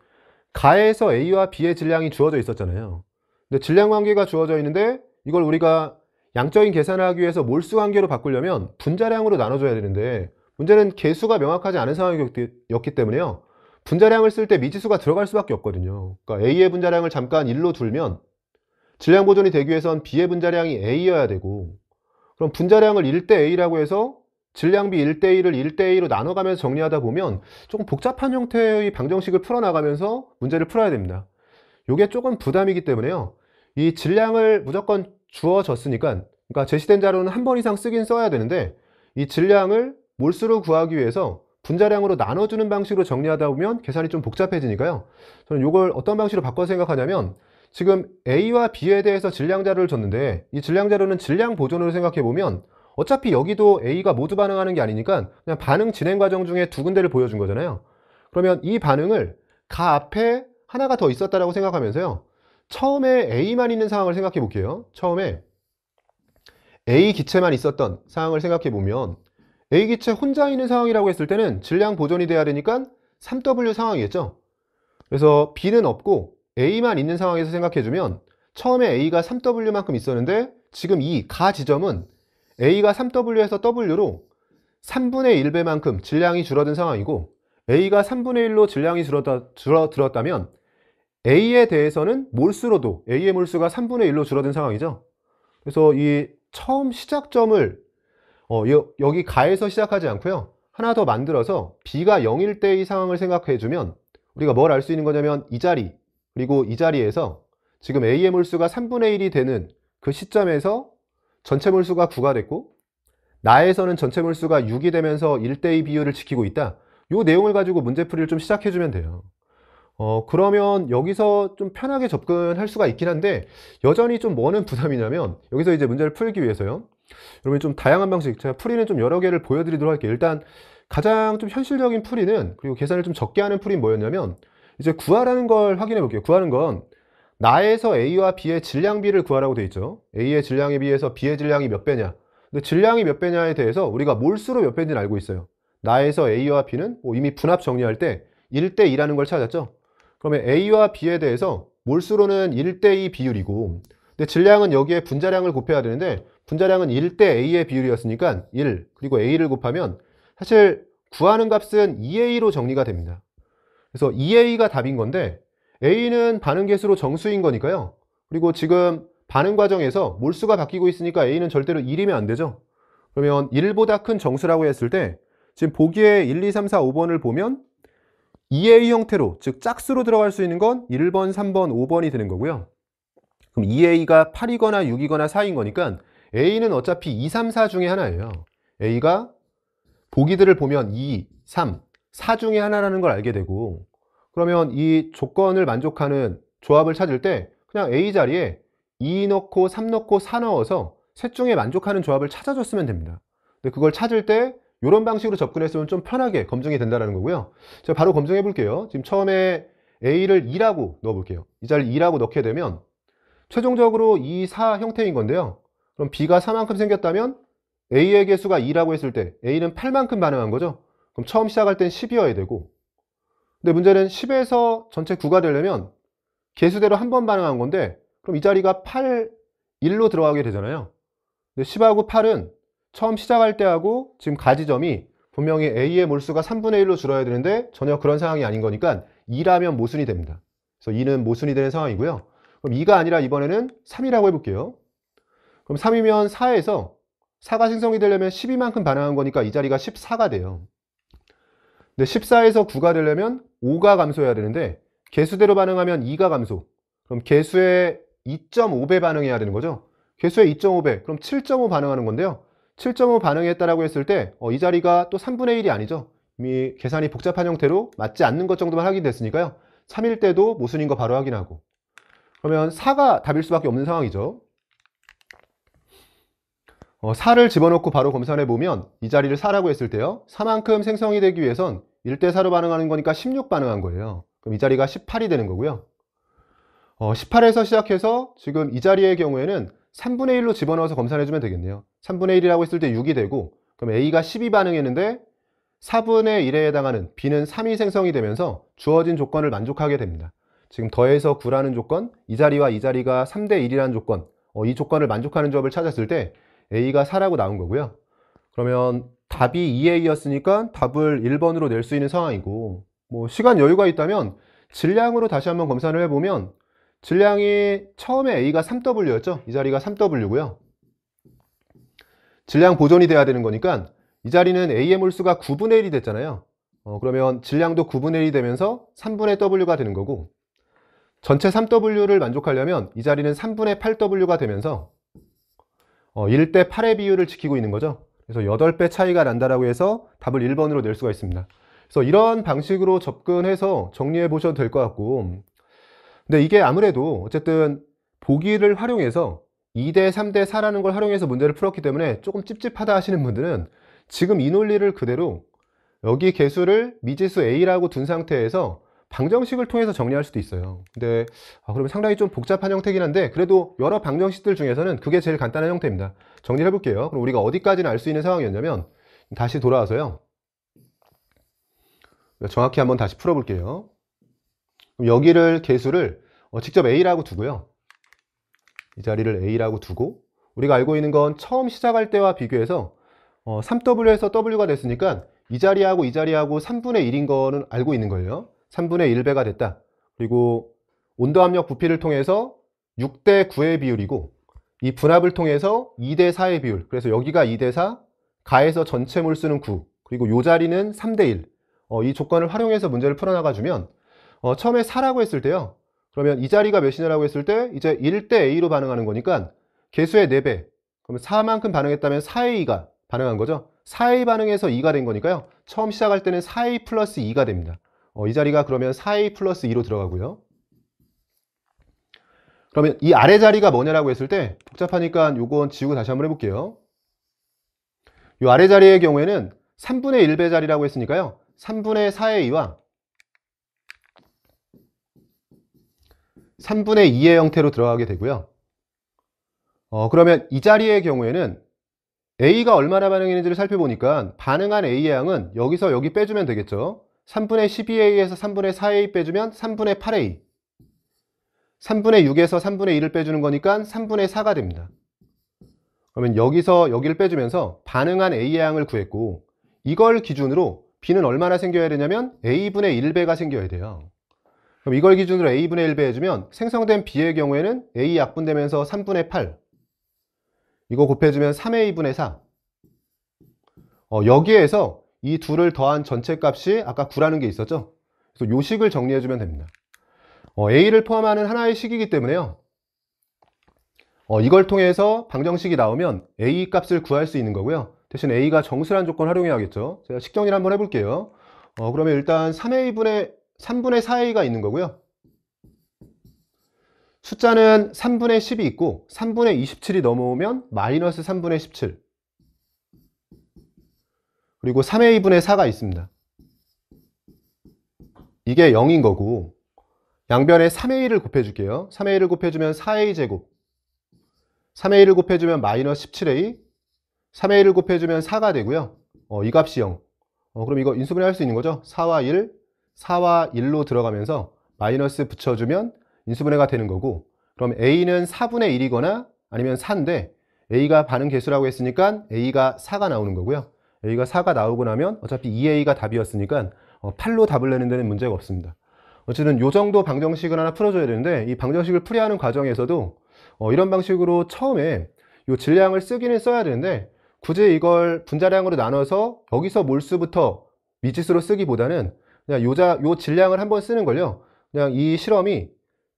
가에서 A와 B의 질량이 주어져 있었잖아요. 근데 질량 관계가 주어져 있는데 이걸 우리가 양적인 계산을 하기 위해서 몰수 관계로 바꾸려면 분자량으로 나눠줘야 되는데 문제는 개수가 명확하지 않은 상황이었기 때문에요. 분자량을 쓸 때 미지수가 들어갈 수밖에 없거든요. 그러니까 A의 분자량을 잠깐 1로 둘면 질량 보존이 되기 위해선 B의 분자량이 A여야 되고 그럼 분자량을 1대 A라고 해서 질량비 1대 1을 1대 A로 나눠가면서 정리하다 보면 조금 복잡한 형태의 방정식을 풀어나가면서 문제를 풀어야 됩니다. 이게 조금 부담이기 때문에요. 이 질량을 무조건 주어졌으니까 그러니까 제시된 자료는 한 번 이상 쓰긴 써야 되는데 이 질량을 몰수로 구하기 위해서 분자량으로 나눠주는 방식으로 정리하다 보면 계산이 좀 복잡해지니까요. 저는 이걸 어떤 방식으로 바꿔서 생각하냐면 지금 A와 B에 대해서 질량 자료를 줬는데 이 질량 자료는 질량 보존으로 생각해 보면 어차피 여기도 A가 모두 반응하는 게 아니니까 그냥 반응 진행 과정 중에 두 군데를 보여준 거잖아요. 그러면 이 반응을 가 앞에 하나가 더 있었다라고 생각하면서요. 처음에 A만 있는 상황을 생각해 볼게요. 처음에 A 기체만 있었던 상황을 생각해 보면 A 기체 혼자 있는 상황이라고 했을 때는 질량 보존이 돼야 되니까 3W 상황이겠죠. 그래서 B는 없고 A만 있는 상황에서 생각해주면 처음에 A가 3W만큼 있었는데 지금 이 가 지점은 A가 3W에서 W로 3분의 1배만큼 질량이 줄어든 상황이고 A가 3분의 1로 질량이 줄어들었다면 A에 대해서는 몰수로도 A의 몰수가 3분의 1로 줄어든 상황이죠. 그래서 이 처음 시작점을 여기 가에서 시작하지 않고요. 하나 더 만들어서 B가 0일 때의 상황을 생각해주면 우리가 뭘 알 수 있는 거냐면 이 자리 그리고 이 자리에서 지금 A의 몰수가 3분의 1이 되는 그 시점에서 전체 몰수가 9가 됐고 나에서는 전체 몰수가 6이 되면서 1대2 비율을 지키고 있다. 이 내용을 가지고 문제풀이를 좀 시작해주면 돼요. 그러면 여기서 좀 편하게 접근할 수가 있긴 한데 여전히 좀 뭐는 부담이냐면 여기서 이제 문제를 풀기 위해서요. 여러분 좀 다양한 방식, 제가 풀이는 좀 여러 개를 보여드리도록 할게요. 일단 가장 좀 현실적인 풀이는 그리고 계산을 좀 적게 하는 풀이는 뭐였냐면 이제 구하라는 걸 확인해 볼게요. 구하는 건 나에서 A와 B의 질량비를 구하라고 되어 있죠. A의 질량에 비해서 B의 질량이 몇 배냐. 근데 질량이 몇 배냐에 대해서 우리가 몰수로 몇 배인지는 알고 있어요. 나에서 A와 B는 이미 분합 정리할 때 1대 2라는 걸 찾았죠. 그러면 A와 B에 대해서 몰수로는 1대 2 비율이고 근데 질량은 여기에 분자량을 곱해야 되는데 분자량은 1대 A의 비율이었으니까 1 그리고 A를 곱하면 사실 구하는 값은 2A로 정리가 됩니다. 그래서 2A가 답인 건데 A는 반응 개수로 정수인 거니까요. 그리고 지금 반응 과정에서 몰수가 바뀌고 있으니까 A는 절대로 1이면 안 되죠. 그러면 1보다 큰 정수라고 했을 때 지금 보기에 1, 2, 3, 4, 5번을 보면 2A 형태로, 즉 짝수로 들어갈 수 있는 건 1번, 3번, 5번이 되는 거고요. 그럼 2A가 8이거나 6이거나 4인 거니까 A는 어차피 2, 3, 4 중에 하나예요. A가 보기들을 보면 2, 3, 4 중에 하나라는 걸 알게 되고, 그러면 이 조건을 만족하는 조합을 찾을 때 그냥 A 자리에 2 넣고 3 넣고 4 넣어서 셋 중에 만족하는 조합을 찾아줬으면 됩니다. 근데 그걸 찾을 때 이런 방식으로 접근했으면 좀 편하게 검증이 된다는 거고요. 제가 바로 검증해 볼게요. 지금 처음에 A를 2라고 넣어 볼게요. 이 자리 2라고 넣게 되면 최종적으로 2, 4 형태인 건데요. 그럼 B가 4만큼 생겼다면 A의 개수가 2라고 했을 때 A는 8만큼 반응한 거죠. 그럼 처음 시작할 땐 10이어야 되고, 근데 문제는 10에서 전체 9가 되려면 개수대로 한 번 반응한 건데, 그럼 이 자리가 8, 1로 들어가게 되잖아요. 근데 10하고 8은 처음 시작할 때하고 지금 가지점이 분명히 A의 몰수가 3분의 1로 줄어야 되는데 전혀 그런 상황이 아닌 거니까 2라면 모순이 됩니다. 그래서 2는 모순이 되는 상황이고요. 그럼 2가 아니라 이번에는 3이라고 해볼게요. 그럼 3이면 4에서 4가 생성이 되려면 12만큼 반응한 거니까 이 자리가 14가 돼요. 근데 14에서 9가 되려면 5가 감소해야 되는데 개수대로 반응하면 2가 감소. 그럼 개수의 2.5배 반응해야 되는 거죠. 개수의 2.5배, 그럼 7.5 반응하는 건데요. 7.5 반응했다라고 했을 때 이 자리가 또 3분의 1이 아니죠. 이미 계산이 복잡한 형태로 맞지 않는 것 정도만 확인됐으니까요. 3일 때도 모순인 거 바로 확인하고. 그러면 4가 답일 수밖에 없는 상황이죠. 4를 집어넣고 바로 검산해 보면 이 자리를 4라고 했을 때요. 4만큼 생성이 되기 위해선 1대 4로 반응하는 거니까 16 반응한 거예요. 그럼 이 자리가 18이 되는 거고요. 18에서 시작해서 지금 이 자리의 경우에는 3분의 1로 집어넣어서 검산해 주면 되겠네요. 3분의 1이라고 했을 때 6이 되고, 그럼 A가 12 반응했는데 4분의 1에 해당하는 B는 3이 생성이 되면서 주어진 조건을 만족하게 됩니다. 지금 더해서 9라는 조건, 이 자리와 이 자리가 3대 1이라는 조건, 이 조건을 만족하는 조합을 찾았을 때 A가 4라고 나온 거고요. 그러면 답이 2A였으니까 답을 1번으로 낼 수 있는 상황이고, 뭐 시간 여유가 있다면 질량으로 다시 한번 검사를 해보면 질량이 처음에 A가 3W였죠. 이 자리가 3W고요. 질량 보존이 돼야 되는 거니까 이 자리는 A의 몰수가 9분의 1이 됐잖아요. 그러면 질량도 9분의 1이 되면서 3분의 W가 되는 거고, 전체 3W를 만족하려면 이 자리는 3분의 8W가 되면서 1대 8의 비율을 지키고 있는 거죠. 그래서 8배 차이가 난다라고 해서 답을 1번으로 낼 수가 있습니다. 그래서 이런 방식으로 접근해서 정리해 보셔도 될 것 같고, 근데 이게 아무래도 어쨌든 보기를 활용해서 2대 3대 4라는 걸 활용해서 문제를 풀었기 때문에 조금 찝찝하다 하시는 분들은 지금 이 논리를 그대로 여기 개수를 미지수 A라고 둔 상태에서 방정식을 통해서 정리할 수도 있어요. 근데 그러면 상당히 좀 복잡한 형태긴 한데 그래도 여러 방정식들 중에서는 그게 제일 간단한 형태입니다. 정리를 해볼게요. 그럼 우리가 어디까지는 알 수 있는 상황이었냐면, 다시 돌아와서요. 정확히 한번 다시 풀어볼게요. 그럼 여기를 개수를 직접 A라고 두고요. 이 자리를 A라고 두고, 우리가 알고 있는 건 처음 시작할 때와 비교해서 3W에서 W가 됐으니까 이 자리하고 이 자리하고 3분의 1인 거는 알고 있는 거예요. 3분의 1배가 됐다. 그리고 온도압력 부피를 통해서 6대 9의 비율이고, 이 분압을 통해서 2대 4의 비율. 그래서 여기가 2대 4, 가해서 전체 몰수는 9, 그리고 이 자리는 3대 1. 이 조건을 활용해서 문제를 풀어나가주면 처음에 4라고 했을 때요. 그러면 이 자리가 몇이냐라고 했을 때 이제 1대 A로 반응하는 거니까 개수의 4배. 그러면 4만큼 반응했다면 4A가 반응한 거죠. 4A 반응해서 2가 된 거니까요. 처음 시작할 때는 4A 플러스 2가 됩니다. 이 자리가 그러면 4A 플러스 2로 들어가고요. 그러면 이 아래 자리가 뭐냐라고 했을 때 복잡하니까 요건 지우고 다시 한번 해볼게요. 이 아래 자리의 경우에는 3분의 1배 자리라고 했으니까요. 3분의 4의 2와 3분의 2의 형태로 들어가게 되고요. 그러면 이 자리의 경우에는 A가 얼마나 반응했는지를 살펴보니까 반응한 A의 양은 여기서 여기 빼주면 되겠죠. 3분의 12A에서 3분의 4A 빼주면 3분의 8A, 3분의 6에서 3분의 1을 빼주는 거니까 3분의 4가 됩니다. 그러면 여기서 여기를 빼주면서 반응한 A의 양을 구했고, 이걸 기준으로 B는 얼마나 생겨야 되냐면 A분의 1배가 생겨야 돼요. 그럼 이걸 기준으로 A분의 1배 해주면 생성된 B의 경우에는 A 약분되면서 3분의 8, 이거 곱해주면 3A분의 4. 여기에서 이 둘을 더한 전체 값이 아까 9라는 게 있었죠. 그래서 요 식을 정리해주면 됩니다. A를 포함하는 하나의 식이기 때문에요. 이걸 통해서 방정식이 나오면 A 값을 구할 수 있는 거고요. 대신 A가 정수란 조건 활용해야겠죠. 제가 식 정리를 한번 해볼게요. 그러면 일단 3분의 4A가 있는 거고요. 숫자는 3분의 10이 있고 3분의 27이 넘어오면 마이너스 3분의 17, 그리고 3A분의 4가 있습니다. 이게 0인 거고 양변에 3A를 곱해줄게요. 3A를 곱해주면 4A제곱, 3A를 곱해주면 마이너스 17A, 3A를 곱해주면 4가 되고요. 이 값이 0. 그럼 이거 인수분해 할 수 있는 거죠. 4와 1, 4와 1로 들어가면서 마이너스 붙여주면 인수분해가 되는 거고, 그럼 A는 4분의 1이거나 아니면 4인데 A가 반응 개수라고 했으니까 A가 4가 나오는 거고요. A가 4가 나오고 나면 어차피 2A가 답이었으니까 8로 답을 내는 데는 문제가 없습니다. 어쨌든 요 정도 방정식을 하나 풀어줘야 되는데, 이 방정식을 풀이하는 과정에서도 이런 방식으로 처음에 요 질량을 쓰기는 써야 되는데, 굳이 이걸 분자량으로 나눠서 여기서 몰수부터 미지수로 쓰기보다는 그냥 요 질량을 한번 쓰는 걸요. 그냥 이 실험이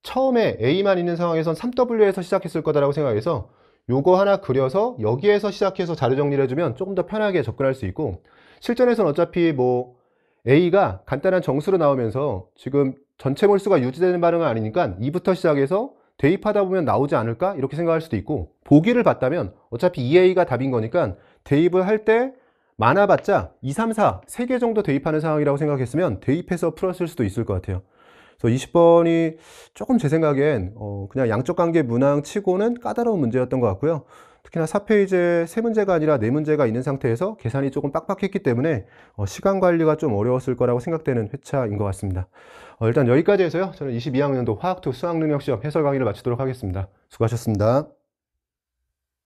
처음에 A만 있는 상황에선 3W에서 시작했을 거다라고 생각해서 요거 하나 그려서 여기에서 시작해서 자료 정리를 해주면 조금 더 편하게 접근할 수 있고, 실전에서는 어차피 뭐 A가 간단한 정수로 나오면서 지금 전체 몰수가 유지되는 반응은 아니니까 2부터 시작해서 대입하다 보면 나오지 않을까? 이렇게 생각할 수도 있고, 보기를 봤다면 어차피 2A가 답인 거니까 대입을 할 때 많아봤자 2, 3, 4, 3개 정도 대입하는 상황이라고 생각했으면 대입해서 풀었을 수도 있을 것 같아요. 그래서 20번이 조금 제 생각엔 그냥 양적 관계 문항 치고는 까다로운 문제였던 것 같고요. 특히나 4페이지에 3문제가 아니라 4문제가 있는 상태에서 계산이 조금 빡빡했기 때문에 시간 관리가 좀 어려웠을 거라고 생각되는 회차인 것 같습니다. 일단 여기까지 해서요. 저는 22학년도 화학2 수학능력시험 해설 강의를 마치도록 하겠습니다. 수고하셨습니다.